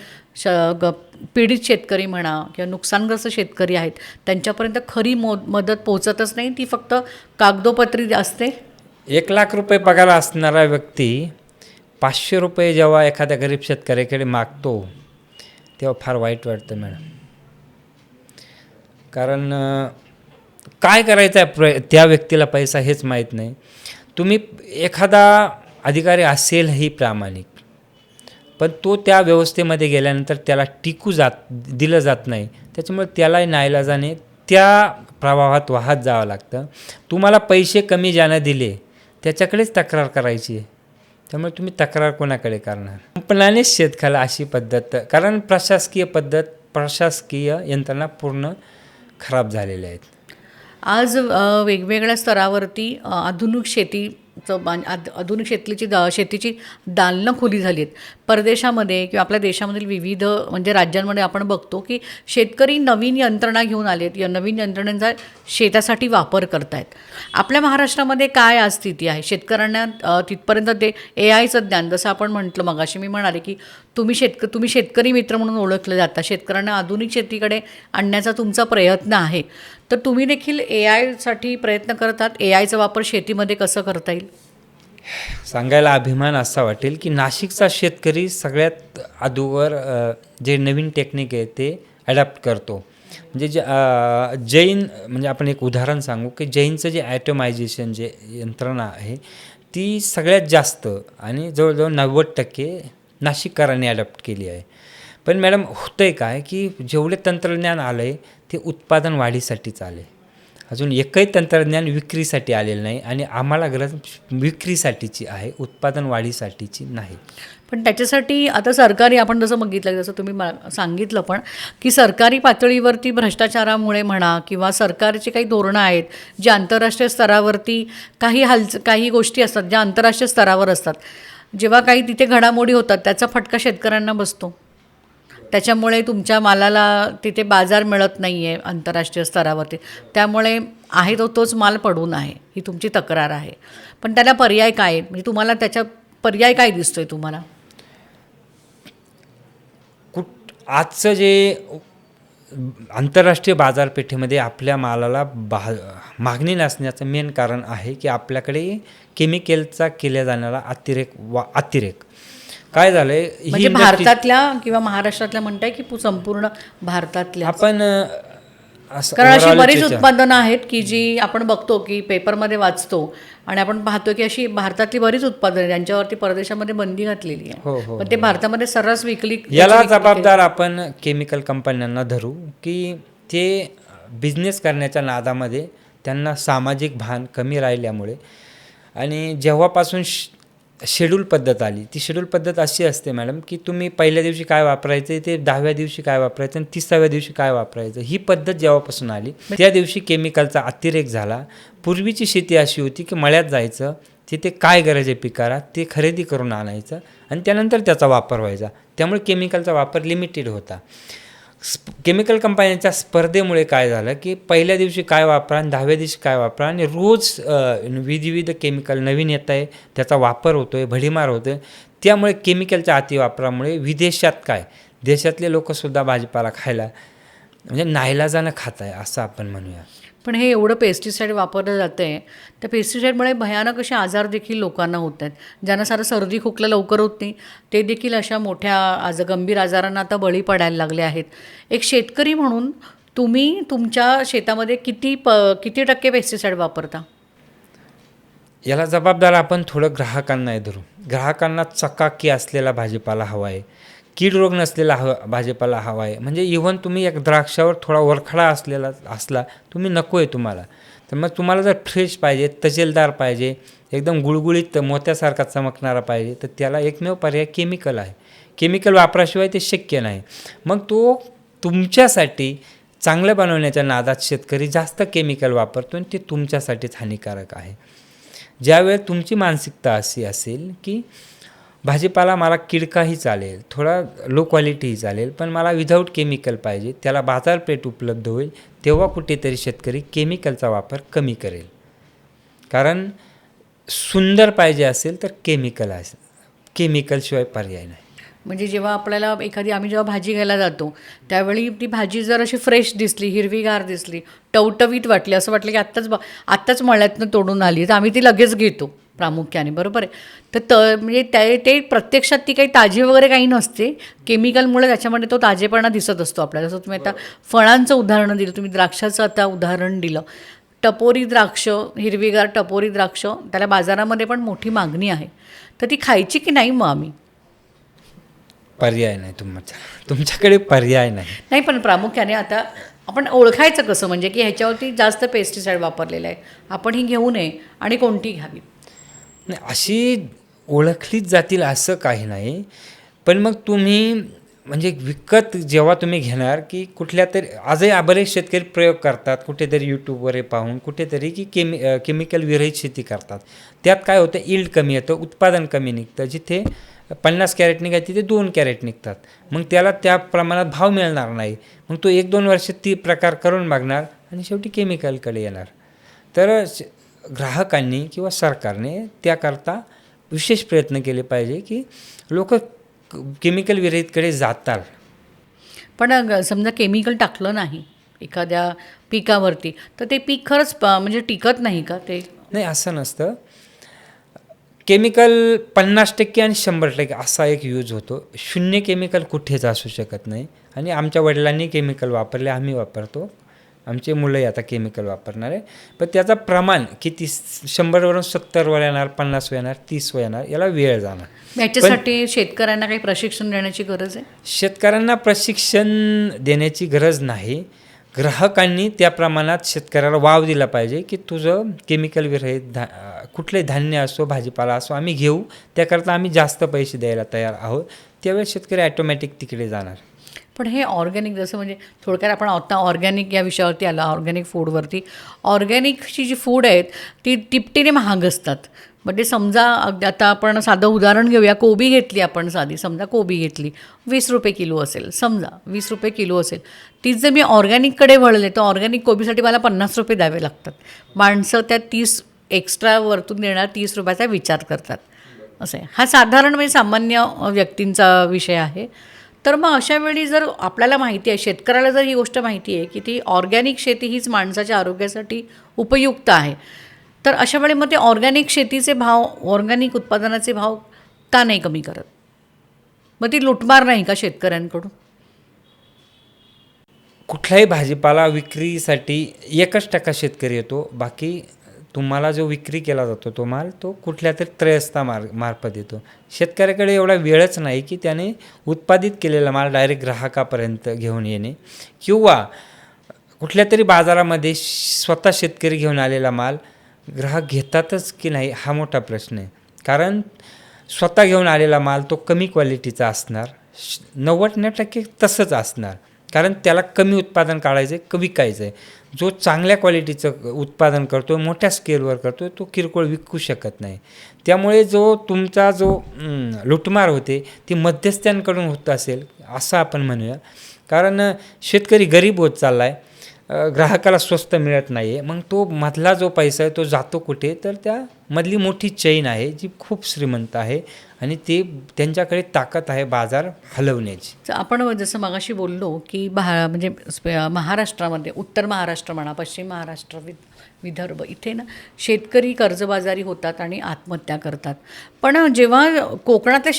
पीडित शेतकरी म्हणा किंवा नुकसानग्रस्त शेतकरी आहेत त्यांच्यापर्यंत खरी मदत पोहोचतच नाही, ती फक्त कागदोपत्री असते. 1,00,000 रुपये पगार असणारा व्यक्ती 500 रुपये जेव्हा एखाद्या गरीब शेतकऱ्याकडे मागतो तेव्हा फार वाईट वाटतं मॅडम. कारण काय करायचं आहे त्या व्यक्तीला पैसा हेच माहीत नाही. तुम्ही एखादा अधिकारी असेलही प्रामाणिक, पण तो त्या व्यवस्थेमध्ये गेल्यानंतर त्याला दिलं जात नाही, त्याच्यामुळे त्यालाही नाईलाजाने त्या प्रवाहात वाहत जावं लागतं. तुम्हाला पैसे कमी ज्यानं दिले त्याच्याकडेच तक्रार करायची आहे, त्यामुळे तुम्ही तक्रार कोणाकडे करणार? कंपन्यानेच शेतकऱ्याला अशी पद्धत, कारण प्रशासकीय यंत्रणा पूर्ण खराब झालेल्या आहेत. आज वेगवेगळ्या स्तरावरती आधुनिक शेतीची दालनं खुली झाली आहेत. परदेशामध्ये किंवा आपल्या देशामधील विविध म्हणजे राज्यांमध्ये आपण बघतो की शेतकरी नवीन यंत्रणा घेऊन आलेत या नवीन यंत्रणेचा शेतासाठी वापर करतायत. आपल्या महाराष्ट्रामध्ये काय आज स्थिती आहे? शेतकऱ्यांना तिथपर्यंत ते AIचं ज्ञान, जसं आपण म्हटलं मगाशी मी म्हणाले की तुम्ही शेतकरी मित्र म्हणून ओळखले जाता, शेतकऱ्यांना आधुनिक शेतीकडे आणण्याचा तुमचा प्रयत्न आहे, तर तुम्ही देखील AIसाठी प्रयत्न करतात. AIचा वापर शेतीमध्ये कसं करता येईल? सांगायला अभिमान असा वाटेल की नाशिकचा शेतकरी सगळ्यात अगोदर जे नवीन टेक्निक आहे ते ॲडॅप्ट करतो. म्हणजे जैन म्हणजे आपण एक उदाहरण सांगू की जैनचं जे ॲटोमायझेशन जे यंत्रणा आहे ती सगळ्यात जास्त आणि जवळजवळ 90% नाशिककरांनी ॲडॅप्ट केली आहे. पण मॅडम होतं आहे काय की जेवढे तंत्रज्ञान आलं आहे ते उत्पादन वाढीसाठीच आले, अजून एकही तंत्रज्ञान विक्रीसाठी आलेलं नाही आणि आम्हाला गरज विक्रीसाठीची आहे, उत्पादन वाढीसाठीची नाही. पण त्याच्यासाठी आता सरकारी, आपण जसं बघितलं जसं तुम्ही सांगितलं पण की सरकारी पातळीवरती भ्रष्टाचारामुळे म्हणा किंवा सरकारची काही धोरणं आहेत जी आंतरराष्ट्रीय स्तरावरती काही गोष्टी असतात ज्या आंतरराष्ट्रीय स्तरावर असतात, जेव्हा काही तिथे घडामोडी होतात त्याचा फटका शेतकऱ्यांना बसतो. त्याच्यामुळे तुमच्या मालाला तिथे बाजार मिळत नाही आहे आंतरराष्ट्रीय स्तरावरती, त्यामुळे आहे तोच माल पडून आहे, ही तुमची तक्रार आहे. पण त्याला पर्याय काय? म्हणजे तुम्हाला त्याच्या पर्याय काय दिसतोय तुम्हाला? आजचं जे आंतरराष्ट्रीय बाजारपेठेमध्ये आपल्या मालाला मागणी नसण्याचं मेन कारण आहे की आपल्याकडे केमिकलचा केल्या जाणारा अतिरेक काय झालंय, म्हणजे भारतातल्या किंवा महाराष्ट्रातल्या म्हणताय की संपूर्ण भारतातल्या? आपण असं कारण अशी overall बरीच त्याच्या- उत्पादनं आहेत की जी आपण बघतो की पेपरमध्ये वाचतो आणि आपण पाहतो की अशी भारतातली बरीच उत्पादनं आहेत ज्यांच्यावरती परदेशामध्ये बंदी घातलेली आहे, हो हो पण ते भारतामध्ये सर्रास याला जबाबदार आपण केमिकल कंपन्यांना धरू की ते बिझनेस करण्याच्या नादामध्ये त्यांना सामाजिक भान कमी राहिल्यामुळे आणि जेव्हापासून शेड्यूल पद्धत आली ती शेड्यूल पद्धत अशी असते मॅडम की तुम्ही पहिल्या दिवशी काय वापरायचं ते 10व्या दिवशी काय वापरायचं आणि 30व्या दिवशी काय वापरायचं ही पद्धत जेव्हापासून आली त्या दिवशी केमिकलचा अतिरेक झाला. पूर्वीची शेती अशी होती की मळ्यात जायचं तिथे काय गरज आहे पिकाला ते खरेदी करून आणायचं आणि त्यानंतर त्याचा वापर व्हायचा. त्यामुळे केमिकलचा वापर लिमिटेड होता. केमिकल कंपन्यांच्या स्पर्धेमुळे काय झालं की पहिल्या दिवशी काय वापरा आणि 10व्या दिवशी काय वापरा आणि रोज विविध केमिकल नवीन येत आहे त्याचा वापर होतो आहे भडीमार होतो आहे. त्यामुळे केमिकलच्या अतिवापरामुळे विदेशात काय देशातले लोकसुद्धा भाजीपाला खायला म्हणजे नाईलाजानं खात आहे असं आपण म्हणूया. पण हे एवढं पेस्टिसाईड वापरलं जातं आहे त्या पेस्टिसाईडमुळे भयानक असे आजार देखील लोकांना होत आहेत. ज्यांना सारं सर्दी खोकला लवकर होत नाही ते देखील अशा मोठ्या गंभीर आजारांना आता बळी पडायला लागले आहेत. एक शेतकरी म्हणून तुम्ही तुमच्या शेतामध्ये किती टक्के पेस्टिसाईड वापरता? याला जबाबदार आपण थोडं ग्राहकांना धरू. ग्राहकांना चकाकी असलेला भाजीपाला हवा आहे, कीड रोग नसलेला भाजीपाला हवा आहे. म्हणजे इव्हन तुम्ही एक द्राक्षावर थोडा वरखडा असला तुम्ही नको आहे तुम्हाला तर मग तुम्हाला जर फ्रेश पाहिजे तजेलदार पाहिजे एकदम गुळगुळीत मोत्यासारखा चमकणारा पाहिजे तर त्याला एकमेव पर्याय केमिकल आहे. केमिकल वापराशिवाय ते शक्य नाही. मग तो तुमच्यासाठी चांगलं बनवण्याच्या नादात शेतकरी जास्त केमिकल वापरतो आणि ते तुमच्यासाठीच हानिकारक आहे. ज्यावेळेस तुमची मानसिकता अशी असेल की भाजीपाला मला किडकाही चालेल थोडा लो क्वालिटीही चालेल पण मला विदाऊट केमिकल पाहिजे त्याला बाजारपेठ उपलब्ध होईल तेव्हा कुठेतरी शेतकरी केमिकलचा वापर कमी करेल. कारण सुंदर पाहिजे असेल तर केमिकलशिवाय पर्याय नाही. म्हणजे जेव्हा आपल्याला आम्ही जेव्हा भाजी घ्यायला जातो त्यावेळी ती भाजी जर अशी फ्रेश दिसली हिरवीगार दिसली टवटवीत वाटली असं वाटलं की आत्ताच मळ्यातनं तोडून आली तर आम्ही ती लगेच घेतो प्रामुख्याने. बरोबर आहे. म्हणजे ते प्रत्यक्षात ती काही ताजी वगैरे काही नसते केमिकलमुळे त्याच्यामध्ये तो ताजेपणा दिसत असतो आपल्याला. जसं तुम्ही आता फळांचं उदाहरण दिलं तुम्ही द्राक्षाचं आता उदाहरण दिलं. टपोरी द्राक्ष हिरवीगार टपोरी द्राक्ष त्याला बाजारामध्ये पण मोठी मागणी आहे तर ती खायची की नाही मग आम्ही? पर्याय नाही तुमच्याकडे पर्याय नाही. पण प्रामुख्याने आता आपण ओळखायचं कसं म्हणजे की ह्याच्यावरती जास्त पेस्टिसाईड वापरलेलं आहे आपण ही घेऊ नये आणि कोणती घ्यावी? नाही अशी ओळखलीच जातील असं काही नाही. पण मग तुम्ही म्हणजे विकत जेव्हा तुम्ही घेणार की कुठल्या तरी आजही बरेच शेतकरी प्रयोग करतात कुठेतरी यूट्यूबवर पाहून कुठेतरी की केमिकल विरहित शेती करतात. त्यात काय होतं इल्ड कमी येतं उत्पादन कमी निघतं. जिथे 50 कॅरेट निघायचे तिथे 2 कॅरेट निघतात. मग त्याला त्या प्रमाणात भाव मिळणार नाही. मग तो 1-2 वर्ष ती प्रकार करून मागणार आणि शेवटी केमिकलकडे येणार. तर ग्राहकांनी किंवा सरकारने त्याकरता विशेष प्रयत्न केले पाहिजे की लोक केमिकल विरहितकडे जातात. पण समजा केमिकल टाकलं नाही एखाद्या पिकावरती तर ते पीक खरंच म्हणजे टिकत नाही का? ते नाही असं नसतं. केमिकल 50% आणि 100% असा एक यूज होतो. 0 केमिकल कुठेच असू शकत नाही. आणि आमच्या वडिलांनी केमिकल वापरले आम्ही वापरतो आमचे मुलंही आता केमिकल वापरणार आहे. पण त्याचं प्रमाण किती 100वरून 70वर येणार 50वर येणार 30वर येणार याला वेळ जाणार. याच्यासाठी शेतकऱ्यांना काही प्रशिक्षण देण्याची गरज आहे? शेतकऱ्यांना प्रशिक्षण देण्याची गरज नाही. ग्राहकांनी त्या प्रमाणात शेतकऱ्याला वाव दिला पाहिजे की तुझं केमिकल विरहित कुठले धान्य असो भाजीपाला असो आम्ही घेऊ त्याकरता आम्ही जास्त पैसे द्यायला तयार आहोत. त्यावेळेस शेतकरी ॲटोमॅटिक तिकडे जाणार. पण हे ऑर्गॅनिक जसं म्हणजे थोडक्यात आपण आता ऑर्गॅनिक या विषयावरती आला ऑर्गॅनिक फूडवरती. ऑर्गॅनिकची जी फूड आहेत ती तिपटीने महाग असतात. म्हणजे समजा आता आपण साधं उदाहरण घेऊया कोबी घेतली आपण साधी समजा कोबी घेतली 20 रुपये किलो असेल समजा 20 रुपये किलो असेल तीच जर मी ऑर्गॅनिककडे वळले तर ऑर्गॅनिक कोबीसाठी मला 50 रुपये द्यावे लागतात. माणसं त्या 30 एक्स्ट्रा वरतून देणार 30 रुपयाचा विचार करतात असं आहे. हा साधारण म्हणजे सामान्य व्यक्तींचा विषय आहे. तर मग अशा वेळी जर आपल्याला माहिती आहे शेतकऱ्याला जर ही गोष्ट माहिती आहे की ती ऑर्गॅनिक शेती हीच माणसाच्या आरोग्यासाठी उपयुक्त आहे तर अशा वेळी मग ते ऑर्गॅनिक शेतीचे भाव ऑर्गॅनिक उत्पादनाचे भाव का नाही कमी करत? मग ती लुटमार नाही का शेतकऱ्यांकडून? कुठलाही भाजीपाला विक्रीसाठी 1% शेतकरी येतो, बाकी तुम्हाला जो विक्री केला जातो तो माल तो कुठल्या तरी त्रयस्था मार्फत येतो. शेतकऱ्याकडे एवढा वेळच नाही की त्याने उत्पादित केलेला माल डायरेक्ट ग्राहकापर्यंत घेऊन येणे किंवा कुठल्या तरी बाजारामध्ये स्वतः शेतकरी घेऊन आलेला माल ग्राहक घेतातच की नाही हा मोठा प्रश्न आहे. कारण स्वतः घेऊन आलेला माल तो कमी क्वालिटीचा असणार, 90% तसंच असणार. कारण त्याला कमी उत्पादन काढायचं आहे, विकायचं आहे. जो चांगल्या क्वालिटीचं उत्पादन करतो, मोठ्या स्केलवर करतो, तो किरकोळ विकू शकत नाही. त्यामुळे तुमचा जो लुटमार होते ती मध्यस्थांकडून होत असेल असं आपण म्हणूया. कारण शेतकरी गरीब होत चालला आहे, ग्राहकाला स्वस्त मिळत नाही आहे. मग तो मधला जो पैसा आहे तो जातो कुठे, तर त्या मधली मोठी चैन आहे जी खूप श्रीमंत आहे आणि त्यांच्याकडे ताकद आहे बाजार हलवण्याची. तर आपण जसं मगाशी बोललो की म्हणजे महाराष्ट्रामध्ये उत्तर महाराष्ट्र म्हणा, पश्चिम महाराष्ट्र, विदर्भ इथे ना शेतकरी कर्जबाजारी होतात आणि आत्महत्या करतात. पण जेव्हा कोकणातल्या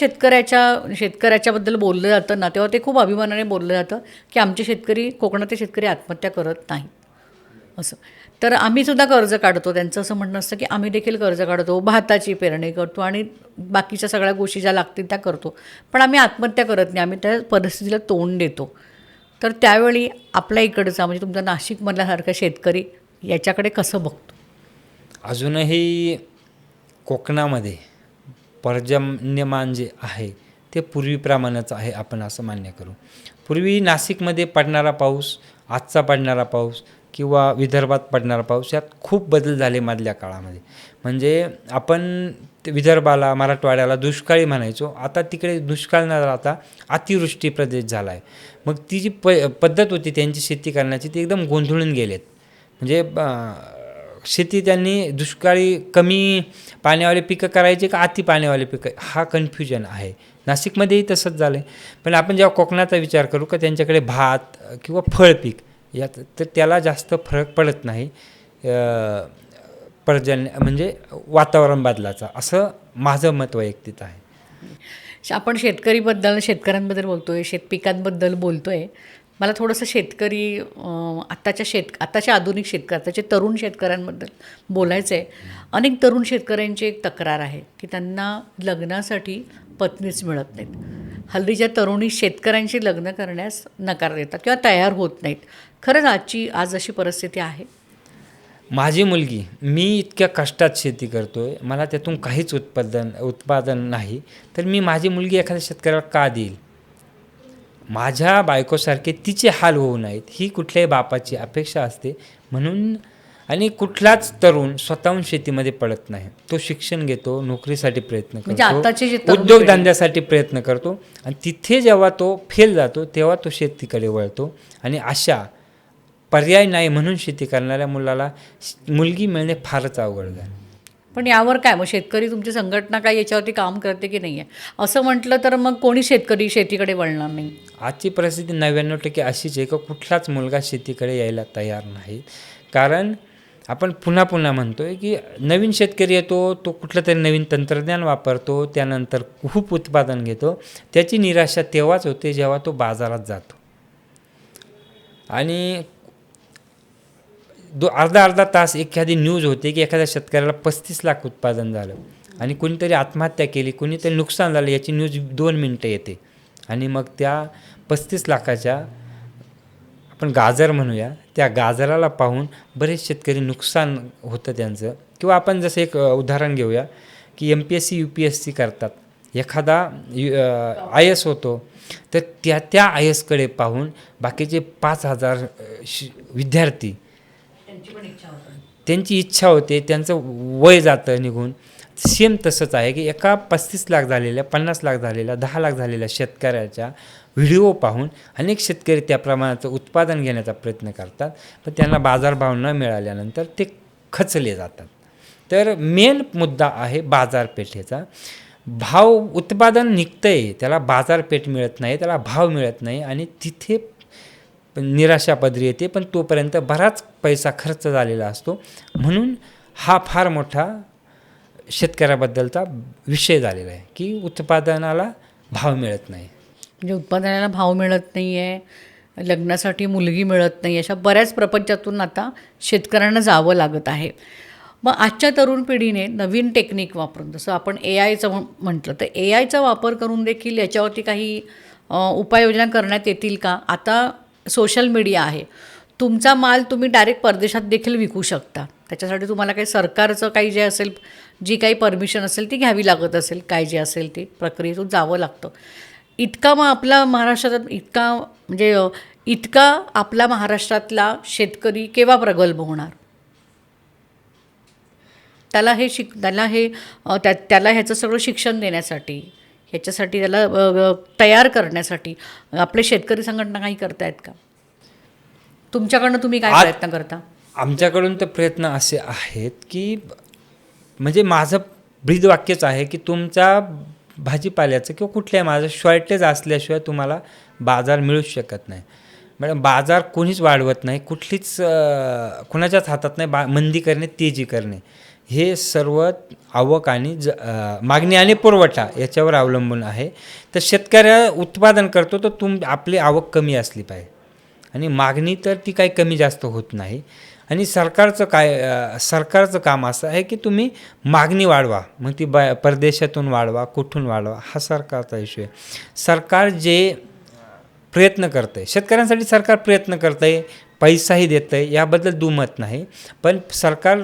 शेतकऱ्याच्याबद्दल बोललं जातं ना, तेव्हा ते खूप अभिमानाने बोललं जातं की आमचे कोकणातले शेतकरी आत्महत्या करत नाहीत असं. तर आम्हीसुद्धा कर्ज काढतो. त्यांचं असं म्हणणं असतं की आम्ही देखील कर्ज काढतो, भाताची पेरणी करतो आणि बाकीच्या सगळ्या गोष्टी ज्या लागतील त्या करतो, पण आम्ही आत्महत्या करत नाही, आम्ही त्या परिस्थितीला तोंड देतो. तर त्यावेळी आपल्या इकडचा म्हणजे तुमचा नाशिकमधल्यासारखा शेतकरी याच्याकडे कसं बघतो? अजूनही कोकणामध्ये पर्जन्यमान जे आहे ते पूर्वीप्रमाणेच आहे आपण असं मान्य करू. पूर्वी नाशिकमध्ये पडणारा पाऊस, आजचा पडणारा पाऊस किंवा विदर्भात पडणारा पाऊस यात खूप बदल झाले मधल्या काळामध्ये. म्हणजे आपण विदर्भाला, मराठवाड्याला दुष्काळी म्हणायचो, आता तिकडे दुष्काळ न राहता अतिवृष्टी प्रदेश झाला आहे. मग ती जी पद्धत होती त्यांची शेती करण्याची ती एकदम गोंधळून गेलेत. म्हणजे शेती त्यांनी दुष्काळी कमी पाण्यावाले पिकं करायचे का अति पाण्यावाले पिकं, हा कन्फ्युजन आहे. नाशिकमध्येही तसंच झालं आहे. पण आपण जेव्हा कोकणाचा विचार करू का त्यांच्याकडे भात किंवा फळपीक यात, तर त्याला जास्त फरक पडत नाही म्हणजे वातावरण बदलाचा, असं माझं मत वैयक्तिक आहे. आपण शेतकऱ्यांबद्दल बोलतो आहे, शेतपिकांबद्दल बोलतो आहे. मला थोडंसं आत्ताच्या आधुनिक आताच्या तरुण शेतकऱ्यांबद्दल बोलायचं आहे. अनेक तरुण शेतकऱ्यांची एक तक्रार आहे की त्यांना लग्नासाठी पत्नीच मिळत नाहीत. हल्लीच्या तरुणी शेतकऱ्यांशी लग्न करण्यास नकार देतात किंवा तयार होत नाहीत. खरंच आज अशी परिस्थिती आहे? माझी मुलगी, मी इतक्या कष्टात शेती करतो आहे, मला त्यातून काहीच उत्पादन नाही, तर मी माझी मुलगी एखाद्या शेतकऱ्याला का देईल? माझ्या बायकोसारखे तिचे हाल होऊ नयेत ही कुठल्याही बापाची अपेक्षा असते. म्हणून आणि कुठलाच तरुण स्वतःहून शेतीमध्ये पडत नाही. तो शिक्षण घेतो, नोकरीसाठी प्रयत्न करतो, उद्योगधंद्यासाठी प्रयत्न करतो आणि तिथे जेव्हा तो फेल जातो तेव्हा तो शेतीकडे वळतो. आणि अशा पर्याय नाही म्हणून शेती करणाऱ्या मुलाला मुलगी मिळणे फारच अवघड आहे. पण यावर काय मग शेतकरी तुमची संघटना काय याच्यावरती काम करते की नाही आहे? असं म्हटलं तर मग कोणी शेतकरी शेतीकडे वळणार नाही. आजची परिस्थिती 99% अशीच आहे की कुठलाच मुलगा शेतीकडे यायला तयार नाही. कारण आपण पुन्हा म्हणतोय की नवीन शेतकरी येतो, तो कुठलं तरी नवीन तंत्रज्ञान वापरतो, त्यानंतर खूप उत्पादन घेतो. त्याची निराशा तेव्हाच होते जेव्हा तो बाजारात जातो आणि अर्धा तास एखादी न्यूज होते की एखाद्या शेतकऱ्याला 35 लाख उत्पादन झालं आणि कुणीतरी आत्महत्या केली, कुणीतरी नुकसान झालं, याची न्यूज 2 मिनटं येते. आणि मग त्या 35 लाखाच्या आपण गाजर म्हणूया, त्या गाजराला पाहून बरेच शेतकरी नुकसान होतं त्यांचं. किंवा आपण जसं एक उदाहरण घेऊया की MPSC UPSC करतात, एखादा IAS होतो, तर त्या IASकडे पाहून बाकीचे 5,000 विद्यार्थी त्यांची इच्छा होते, त्यांचं वय जातं निघून. सेम तसंच आहे की एका 35 लाख झालेल्या, 50 लाख झालेल्या, 10 लाख झालेल्या शेतकऱ्याच्या व्हिडिओ पाहून अनेक शेतकरी त्या प्रमाणाचं उत्पादन घेण्याचा प्रयत्न करतात, पण त्यांना बाजारभाव न मिळाल्यानंतर ते खचले जातात. तर मेन मुद्दा आहे बाजारपेठेचा. उत्पादन निघतं आहे, त्याला बाजारपेठ मिळत नाही, त्याला भाव मिळत नाही आणि तिथे निराशा पदरी येते. पण तोपर्यंत बराच पैसा खर्च झालेला असतो. म्हणून हा फार मोठा शेतकऱ्याबद्दलचा विषय झालेला आहे की उत्पादनाला भाव मिळत नाही. म्हणजे उत्पादनाला भाव मिळत नाही आहे, लग्नासाठी मुलगी मिळत नाही, अशा बऱ्याच प्रपंचातून आता शेतकऱ्यांना जावं लागत आहे. मग आजच्या तरुण पिढीने नवीन टेक्निक वापरून, जसं आपण AIचं म्हटलं, तर AIचा वापर करून देखील याच्यावरती काही उपाययोजना करण्यात येतील का? आता सोशल मीडिया आहे, तुमचा माल तुम्ही डायरेक्ट परदेशात देखील विकू शकता. त्याच्यासाठी तुम्हाला काही सरकारचं काही जे असेल, जी काही परमिशन असेल ती घ्यावी लागत असेल, काय जे असेल ती प्रक्रियेतून जावं लागतं. इतका मग आपला महाराष्ट्रात इतका आपला महाराष्ट्रातला शेतकरी केव्हा प्रगल्भ होणार? त्याला ह्याचं सगळं शिक्षण देण्यासाठी, ह्याच्यासाठी त्याला तयार करण्यासाठी आपले शेतकरी संघटना काही करतायत का? तुमच्याकडनं तुम्ही काय प्रयत्न करता? आमच्याकडून तर प्रयत्न असे आहेत की म्हणजे माझं ब्रीदवाक्यच आहे की तुमचा भाजीपाल्याचं किंवा कुठल्याही माझं शॉर्टेज असल्याशिवाय तुम्हाला बाजार मिळूच शकत नाही. मॅडम, बाजार कोणीच वाढवत नाही, कुठलीच कुणाच्याच हातात नाही. मंदी करणे, तेजी करणे हे सर्व आवक आणि मागणी आणि पुरवठा याच्यावर अवलंबून आहे. तर शेतकऱ्या उत्पादन करतो तर आपली आवक कमी असली पाहिजे आणि मागणी तर ती काही कमी जास्त होत नाही. आणि सरकारचं काम असं आहे की तुम्ही मागणी वाढवा, मग ती परदेशातून वाढवा, कुठून वाढवा, हा सरकारचा इश्यू आहे. सरकार जे प्रयत्न करतं आहे, शेतकऱ्यांसाठी सरकार प्रयत्न करतं आहे, पैसाही देतं आहे, याबद्दल दुमत नाही. पण सरकार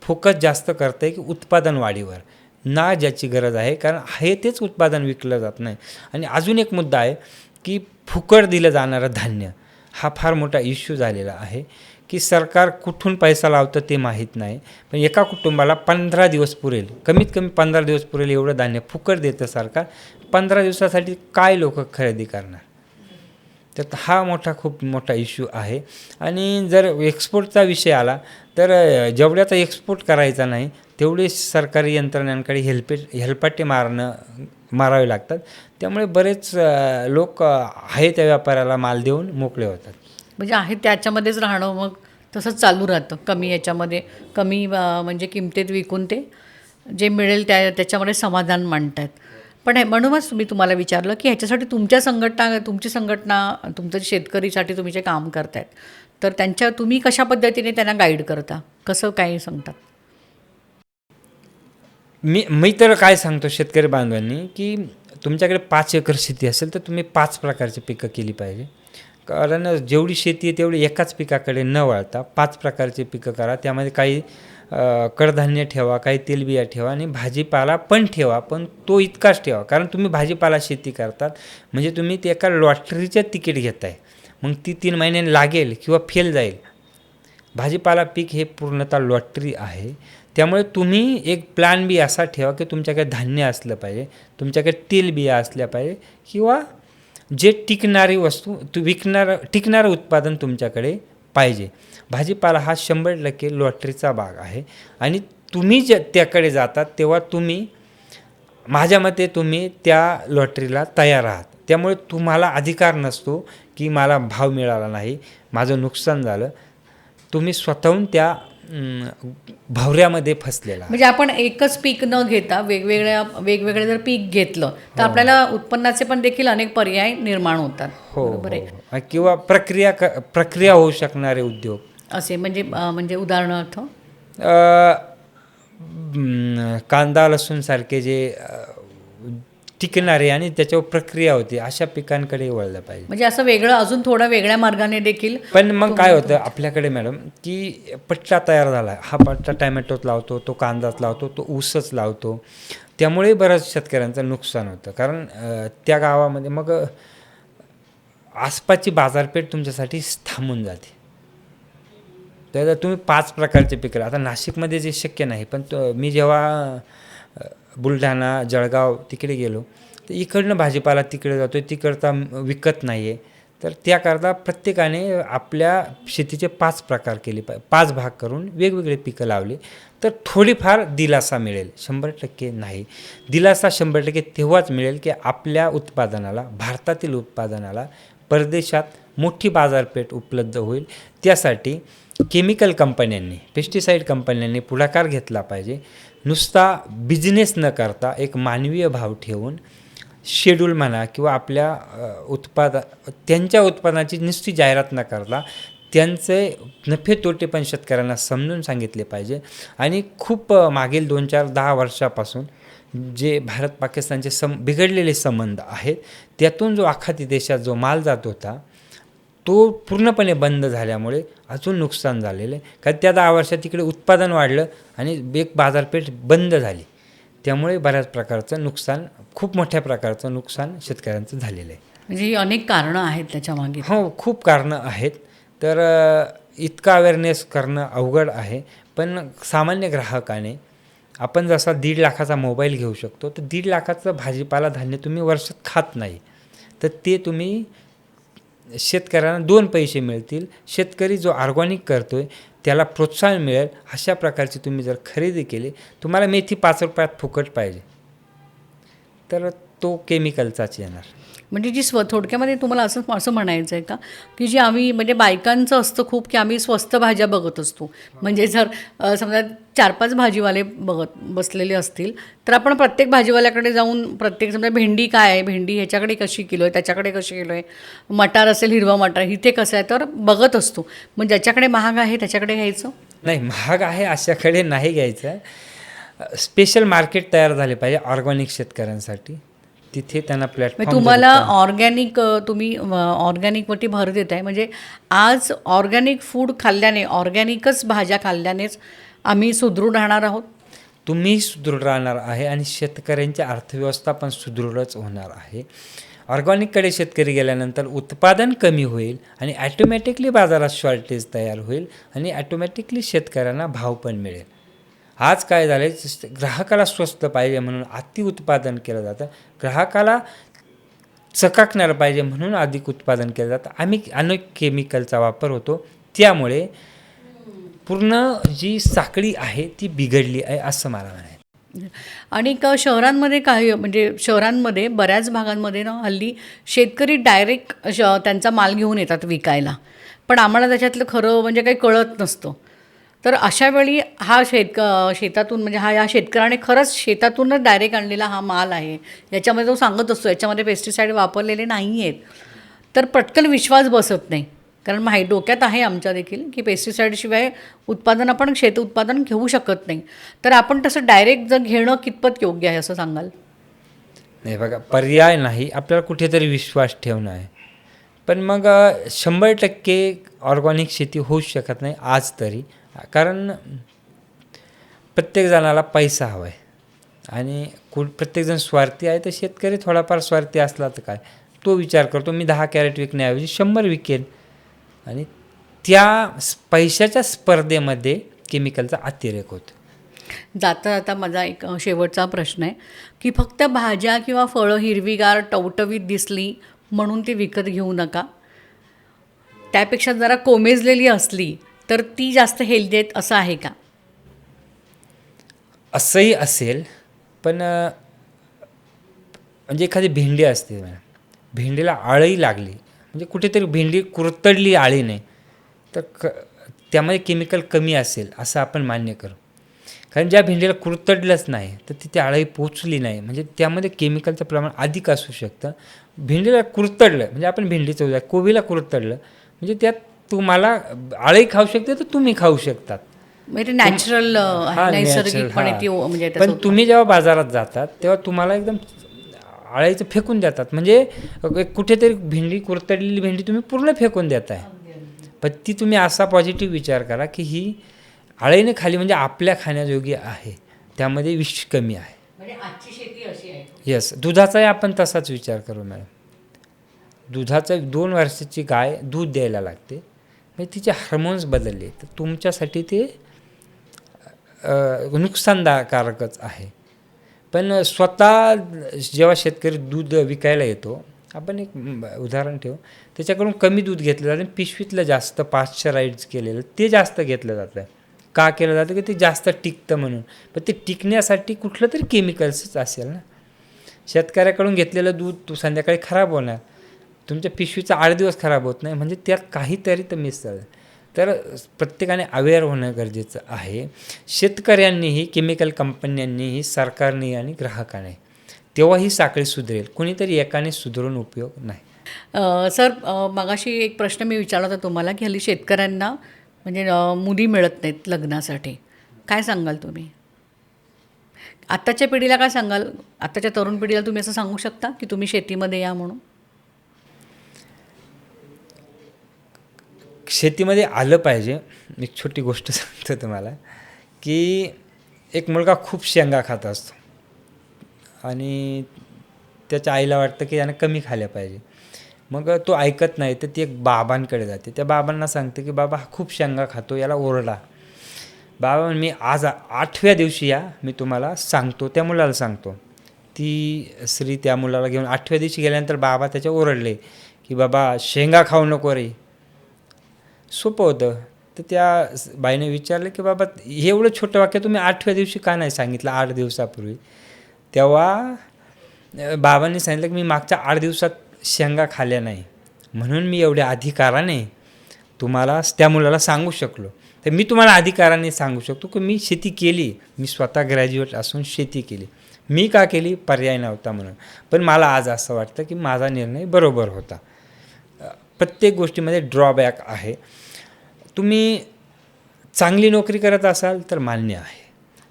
फोकस जास्त करतं आहे की उत्पादन वाढीवर, ना ज्याची गरज आहे, कारण तेच उत्पादन विकलं जात नाही. आणि अजून एक मुद्दा आहे की फुकट दिलं जाणारं धान्य, हा फार मोठा इश्यू झालेला आहे की सरकार कुठून पैसा लावतं ते माहीत नाही. पण एका कुटुंबाला 15 दिवस पुरेल, कमीत कमी 15 दिवस पुरेल एवढं धान्य फुकट देतं सरकार. 15 दिवसासाठी काय लोक खरेदी करणार? तर हा खूप मोठा इश्यू आहे. आणि जर एक्सपोर्टचा विषय आला तर जेवढ्याचा एक्सपोर्ट करायचा नाही तेवढे सरकारी यंत्रणांकडे हेलपाटे मारावे लागतात. त्यामुळे बरेच लोक आहे त्या व्यापाऱ्याला माल देऊन मोकळे होतात. म्हणजे आहे त्याच्यामध्येच राहणं, मग तसंच चालू राहतं. कमी म्हणजे किमतीत विकून ते जे मिळेल त्याच्यामध्ये समाधान मांडतात. पण म्हणूनच मी तुम्हाला विचारलं की ह्याच्यासाठी तुमची संघटना तुमचं शेतकरीसाठी तुम्ही जे काम करतायत, तर तुम्ही कशा पद्धतीने त्यांना गाईड करता, कसं काय सांगतात? मी तर काय सांगतो शेतकरी बांधवांनी की तुमच्याकडे 5 एकर शेती असेल तर तुम्ही 5 प्रकारची पिकं केली पाहिजे. कारण जेवढी शेती आहे तेवढी एकाच पिकाकडे न वळता 5 प्रकारची पिकं करा. त्यामध्ये काही कडधान्य ठेवा, काही तेलबिया ठेवा आणि भाजीपाला पण ठेवा, पण तो इतकाच ठेवा. कारण तुम्ही भाजीपाला शेती करतात म्हणजे तुम्ही ते एका लॉटरीचं तिकीट घेताय, मग ती 3 महिन्यांनी लागेल किंवा फेल जाईल. भाजीपाला पीक हे पूर्णतः लॉटरी आहे. त्यामुळे तुम्ही एक प्लॅन बी असा ठेवा की तुमच्याकडे धान्य असलं पाहिजे, तुमच्याकडे तेलबिया असल्या पाहिजे किंवा जे टिकणारी वस्तू टिकणारं उत्पादन तुमच्याकडे पाहिजे. भाजीपाला हा 100% लॉटरीचा भाग आहे. आणि तुम्ही त्याकडे जातात तेव्हा माझ्या मते तुम्ही त्या लॉटरीला तयार आहात. त्यामुळे तुम्हाला अधिकार नसतो की मला भाव मिळाला नाही, माझं नुकसान झालं. तुम्ही स्वतःहून त्या भवऱ्यामध्ये फसलेला. म्हणजे आपण एकच पीक न घेता वेगवेगळे जर पीक घेतलं तर आपल्याला उत्पन्नाचे पण देखील अनेक पर्याय निर्माण होतात. बरोबर आहे. किंवा प्रक्रिया होऊ शकणारे उद्योग असे म्हणजे उदाहरणार्थ कांदा लसूण सारखे जे टिकणारे आणि त्याच्यावर प्रक्रिया होती अशा पिकांकडे वळलं पाहिजे. म्हणजे असं वेगळं अजून थोडं वेगळ्या मार्गाने देखील. पण मग काय होतं आपल्याकडे मॅडम की पट्टा तयार झाला, हा पट्टा टॅमॅटोच लावतो, तो कांदाच लावतो, तो ऊसच लावतो. त्यामुळे बऱ्याच शेतकऱ्यांचं नुकसान होतं. कारण त्या गावामध्ये मग आसपासची बाजारपेठ तुमच्यासाठी थांबून जाते. तर तुम्ही 5 प्रकारचे पिकं, आता नाशिकमध्ये जे शक्य नाही, पण मी जेव्हा बुलढाणा जळगाव तिकडे गेलो तर इकडनं भाजीपाला तिकडे जातो आहे, तिकडचा विकत नाही आहे. तर त्याकरता प्रत्येकाने आपल्या शेतीचे 5 प्रकार केले पाहिजे. 5 भाग करून वेगवेगळे पिकं लावले तर थोडीफार दिलासा मिळेल. 100% नाही. दिलासा 100% तेव्हाच मिळेल की आपल्या उत्पादनाला, भारतातील उत्पादनाला परदेशात मोठी बाजारपेठ उपलब्ध होईल. त्यासाठी केमिकल कंपन्यांनी, पेस्टिसाईड कंपन्यांनी पुढाकार घेतला पाहिजे. नुसता बिझनेस न करता एक मानवीय भाव ठेवून शेड्यूल म्हणा किंवा आपल्या त्यांच्या उत्पादनाची नुसती जाहिरात न करता त्यांचे नफे तोटे पण शेतकऱ्यांना समजून सांगितले पाहिजे. आणि खूप मागील 2-4-10 वर्षापासून जे भारत पाकिस्तानचे बिघडलेले संबंध आहेत, त्यातून जो आखाती देशात जो माल जात होता तो पूर्णपणे बंद झाल्यामुळे अजून नुकसान झालेलं आहे. कारण त्या 10 वर्षात तिकडे उत्पादन वाढलं आणि एक बाजारपेठ बंद झाली. त्यामुळे बऱ्याच प्रकारचं नुकसान, खूप मोठ्या प्रकारचं नुकसान शेतकऱ्यांचं झालेलं आहे. म्हणजे ही अनेक कारणं आहेत त्याच्यामागे. हो, खूप कारणं आहेत. तर इतका अवेअरनेस करणं अवघड आहे. पण सामान्य ग्राहकाने आपण जसा 1.5 लाखाचा मोबाईल घेऊ शकतो, तर 1.5 लाखाचं भाजीपाला धान्य तुम्ही वर्षात खात नाही, तर ते तुम्ही शेतकऱ्यांना 2 पैसे मिळतील. शेतकरी जो ऑर्गॅनिक करतोय त्याला प्रोत्साहन मिळेल. अशा प्रकारची तुम्ही जर खरेदी केली, तुम्हाला मेथी 5 रुपयात फुकट पाहिजे, तर तो केमिकलचाच येणार. म्हणजे जी थोडक्यामध्ये तुम्हाला असं असं म्हणायचं आहे का, की जी आम्ही म्हणजे बायकांचं असतं खूप, की आम्ही स्वस्त भाज्या बघत असतो. म्हणजे जर समजा 4-5 भाजीवाले बसलेले असतील, तर आपण प्रत्येक भाजीवाल्याकडे जाऊन प्रत्येक समजा भेंडी काय आहे, भेंडी ह्याच्याकडे कशी किलो आहे, त्याच्याकडे कशी किलो आहे, मटार असेल हिरवा मटार इथे कसं आहे, तर बघत असतो. मग ज्याच्याकडे महाग आहे त्याच्याकडे घ्यायचं. नाही, महाग आहे अशाकडे नाही घ्यायचं. स्पेशल मार्केट तयार झाले पाहिजे ऑर्गॅनिक शेतकऱ्यांसाठी. तिथे त्यांना प्लॅटफॉर्म. तुम्हाला ऑर्गॅनिक तुम्ही ऑर्गॅनिकवरती भर देत आहे. म्हणजे आज ऑर्गॅनिक फूड खाल्ल्याने, ऑर्गॅनिकच भाज्या खाल्ल्यानेच आम्ही सुदृढ राहणार आहोत. तुम्ही सुदृढ राहणार आहे आणि शेतकऱ्यांची अर्थव्यवस्था पण सुदृढच होणार आहे. ऑर्गॅनिककडे शेतकरी गेल्यानंतर उत्पादन कमी होईल आणि ॲटोमॅटिकली बाजारात शॉर्टेज तयार होईल आणि ॲटोमॅटिकली शेतकऱ्यांना भाव पण मिळेल. आज काय झालं आहे, ग्राहकाला स्वस्त पाहिजे म्हणून अति उत्पादन केलं जातं, ग्राहकाला चकाकणार पाहिजे म्हणून अधिक उत्पादन केलं जातं. अनेक केमिकलचा वापर होतो, त्यामुळे पूर्ण जी साखळी आहे ती बिघडली आहे असं मला म्हणायचं. आणि शहरांमध्ये काही म्हणजे शहरांमध्ये बऱ्याच भागांमध्ये ना हल्ली शेतकरी डायरेक्ट त्यांचा माल घेऊन येतात विकायला, पण आम्हाला त्याच्यातलं खरं म्हणजे काही कळत नसतं. तर अशा वेळी हा शेतातून म्हणजे या शेतकऱ्याने खरंच शेतातूनच डायरेक्ट आणलेला हा माल आहे, याच्यामध्ये तो सांगत असतो याच्यामध्ये पेस्टिसाईड वापरलेले नाही आहेत, तर पटकन विश्वास बसत नाही. कारण डोक्यात आहे आमच्या देखील की पेस्टिसाईडशिवाय उत्पादन आपण शेत उत्पादन घेऊ शकत नाही. तर आपण तसं डायरेक्ट जर घेणं कितपत योग्य आहे असं सांगाल? नाही बघा, पर्याय नाही, आपल्याला कुठेतरी विश्वास ठेवणं आहे. पण मग 100% ऑर्गॅनिक शेती होऊच शकत नाही आज तरी. कारण प्रत्येक जणाला पैसा हवा आहे आणि प्रत्येकजण स्वार्थी आहे. तर शेतकरी थोडाफार स्वार्थी असला तर काय, तो विचार करतो मी 10 कॅरेट विकण्याऐवजी 100 विकेल, आणि त्या पैशाच्या स्पर्धेमध्ये केमिकलचा अतिरेक होतो. जाता जाता माझा एक शेवटचा प्रश्न आहे की फक्त भाज्या किंवा फळं हिरवीगार टवटवीत दिसली म्हणून ती विकत घेऊ नका, त्यापेक्षा जरा कोमेजलेली असली तर ती जास्त हेल्दी आहेत असं आहे का? असंही असेल, पण म्हणजे एखादी भेंडी असते, भेंडीला आळी लागली म्हणजे कुठेतरी भेंडी कुरतडली, आळी नाही, तर त्यामध्ये केमिकल कमी असेल असं आपण मान्य करू. कारण ज्या भेंडीला कुरतडलंच नाही तर तिथे आळी पोचली नाही म्हणजे त्यामध्ये केमिकलचं प्रमाण अधिक असू शकतं. भेंडीला कुरतडलं म्हणजे आपण भेंडीचं उदाहरण, कोबीला कुरतडलं म्हणजे त्यात तुम्हाला आळी खाऊ शकते तर तुम्ही खाऊ शकतात, म्हणजे नॅचरल नैसर्गिकपणे ती म्हणजे. पण तुम्ही जेव्हा बाजारात जातात तेव्हा तुम्हाला एकदम आळीचं फेकून देतात. म्हणजे कुठेतरी भेंडी, कुरतडलेली भेंडी तुम्ही पूर्ण फेकून देताय. पण ती तुम्ही असा पॉझिटिव्ह विचार करा की ही आळीने खाली म्हणजे आपल्या खाण्यायोग्य आहे, त्यामध्ये विष कमी आहे. म्हणजे आजची शेती अशी आहे. येस, दुधाचाही आपण तसाच विचार करू मॅडम. दुधाचं 2 वर्षाची गाय दूध द्यायला लागते, म्हणजे तिचे हार्मोन्स बदलले तर तुमच्यासाठी ते नुकसानकारकच आहे. पण स्वतः जेव्हा शेतकरी दूध विकायला येतो, आपण एक उदाहरण ठेवू, त्याच्याकडून कमी दूध घेतलं जातं, पिशवीतलं जास्त पाश्चराइज केलेलं ते जास्त घेतलं जातं. का केलं जातं की ते जास्त टिकतं म्हणून. पण ते टिकण्यासाठी कुठलं तरी केमिकल्सच असेल ना. शेतकऱ्याकडून घेतलेलं दूध संध्याकाळी खराब होणार, तुमच्या पिशवीचा 8 दिवस खराब होत नाही, म्हणजे त्यात काहीतरी तर मिस झालं. तर प्रत्येकाने अवेअर होणं गरजेचं आहे. शेतकऱ्यांनीही, केमिकल कंपन्यांनीही, सरकारने आणि ग्राहकाने तेव्हा ही साखळी सुधरेल. कुणीतरी एकाने सुधारून उपयोग नाही. सर, मगाशी एक प्रश्न मी विचारला होता तुम्हाला की हल्ली शेतकऱ्यांना म्हणजे मुली मिळत नाहीत लग्नासाठी. काय सांगाल तुम्ही आत्ताच्या पिढीला? काय सांगाल आत्ताच्या तरुण पिढीला? तुम्ही असं सांगू शकता की तुम्ही शेतीमध्ये या म्हणून? शेतीमध्ये आलं पाहिजे. एक छोटी गोष्ट सांगतो तुम्हाला की एक मुलगा खूप शेंगा खात असतो आणि त्याच्या आईला वाटतं की यानं कमी खाल्ल्या पाहिजे. मग तो ऐकत नाही, तर ती एक बाबांकडे जाते. त्या बाबांना सांगते की बाबा हा खूप शेंगा खातो, याला ओरडा. बाबा मी आज 8व्या दिवशी या, मी तुम्हाला सांगतो. त्या मुलाला सांगतो. ती स्त्री त्या मुलाला घेऊन 8व्या दिवशी गेल्यानंतर बाबा त्याच्या ओरडले की बाबा शेंगा खाऊ नको रे. सोपं होतं. तर त्या बाईने विचारलं की बाबा हे एवढं छोटं वाक्य तुम्ही 8व्या दिवशी का नाही सांगितलं 8 दिवसापूर्वी? तेव्हा बाबांनी सांगितलं की मी मागच्या 8 दिवसात शेंगा खाल्ल्या नाही, म्हणून मी एवढ्या अधिकाराने तुम्हाला त्या मुलाला सांगू शकलो. तर मी तुम्हाला अधिकाराने सांगू शकतो की मी शेती केली. मी स्वतः ग्रॅज्युएट असून शेती केली. मी का केली? पर्याय नव्हता म्हणून. पण मला आज असं वाटतं की माझा निर्णय बरोबर होता. प्रत्येक गोष्टीमध्ये ड्रॉबॅक आहे. तुम्ही चांगली नोकरी करत असाल तर मान्य आहे,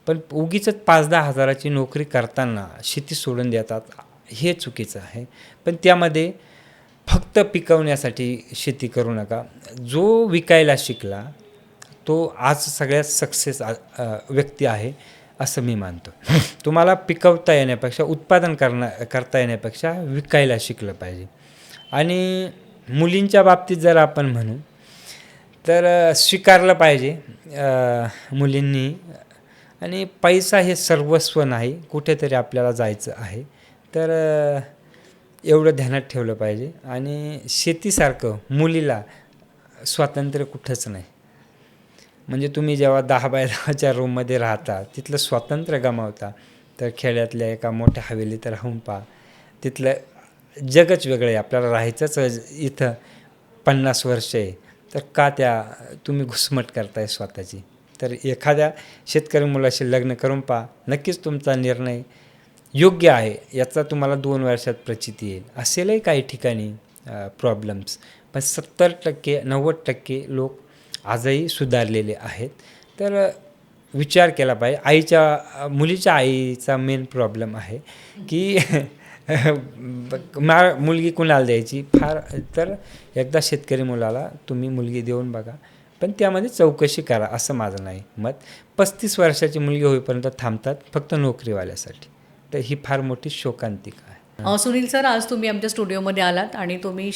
पण उगीच 5-10 हजाराची नोकरी करताना शेती सोडून देतात, हे चुकीचं आहे. पण त्यामध्ये फक्त पिकवण्यासाठी शेती करू नका. जो विकायला शिकला तो आज सगळ्यात सक्सेस व्यक्ती आहे असं मी मानतो. तुम्हाला पिकवता येण्यापेक्षा, उत्पादन करता येण्यापेक्षा विकायला शिकलं पाहिजे. आणि मुलींच्या बाबतीत जर आपण म्हणू तर स्वीकारलं पाहिजे मुलींनी. आणि पैसा हे सर्वस्व नाही, कुठेतरी आपल्याला जायचं आहे तर एवढं ध्यानात ठेवलं पाहिजे. आणि शेतीसारखं मुलीला स्वातंत्र्य कुठंच नाही. म्हणजे तुम्ही जेव्हा 10x10च्या रूममध्ये राहता तिथलं स्वातंत्र्य गमावता, तर खेड्यातल्या एका मोठ्या हवेलीत राहून पहा, तिथलं जगच वेगळं आहे. आपल्याला राहायचंच इथं 50 वर्ष आहे, तर का तुम्ही घुसमट करताय स्वतःची? तर एखाद्या शेतकरी मुलाशी लग्न करून पहा, नक्कीच तुमचा निर्णय योग्य आहे याचा तुम्हाला 2 वर्षात प्रचिती येईल. असेलही काही ठिकाणी प्रॉब्लेम्स, पण 70% 90% लोक आजही सुधारलेले आहेत. तर विचार केला पाहिजे. मुलीच्या आईचा मेन प्रॉब्लेम आहे की मुलगी कुणाला द्यायची. तर एकदा शेतकरी मुलाला तुम्ही मुलगी देऊन बघा, पण त्यामध्ये चौकशी करा, असं माझं नाही मत. 35 वर्षाची मुलगी होईपर्यंत थांबतात फक्त नोकरीवाल्यासाठी, तर ही फार मोठी शोकांतिका आहे. सुनील सर, आज तुम्ही आमच्या स्टुडिओमध्ये आलात आणि तुम्ही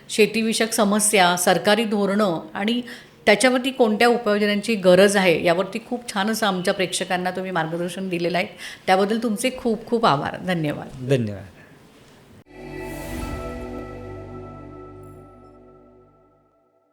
शेतीविषयक समस्या, सरकारी धोरणं आणि त्याच्यावरती कोणत्या उपाययोजनांची गरज आहे यावरती खूप छान असं आमच्या प्रेक्षकांना तुम्ही मार्गदर्शन दिलेलं आहे. त्याबद्दल तुमचे खूप खूप आभार. धन्यवाद. धन्यवाद.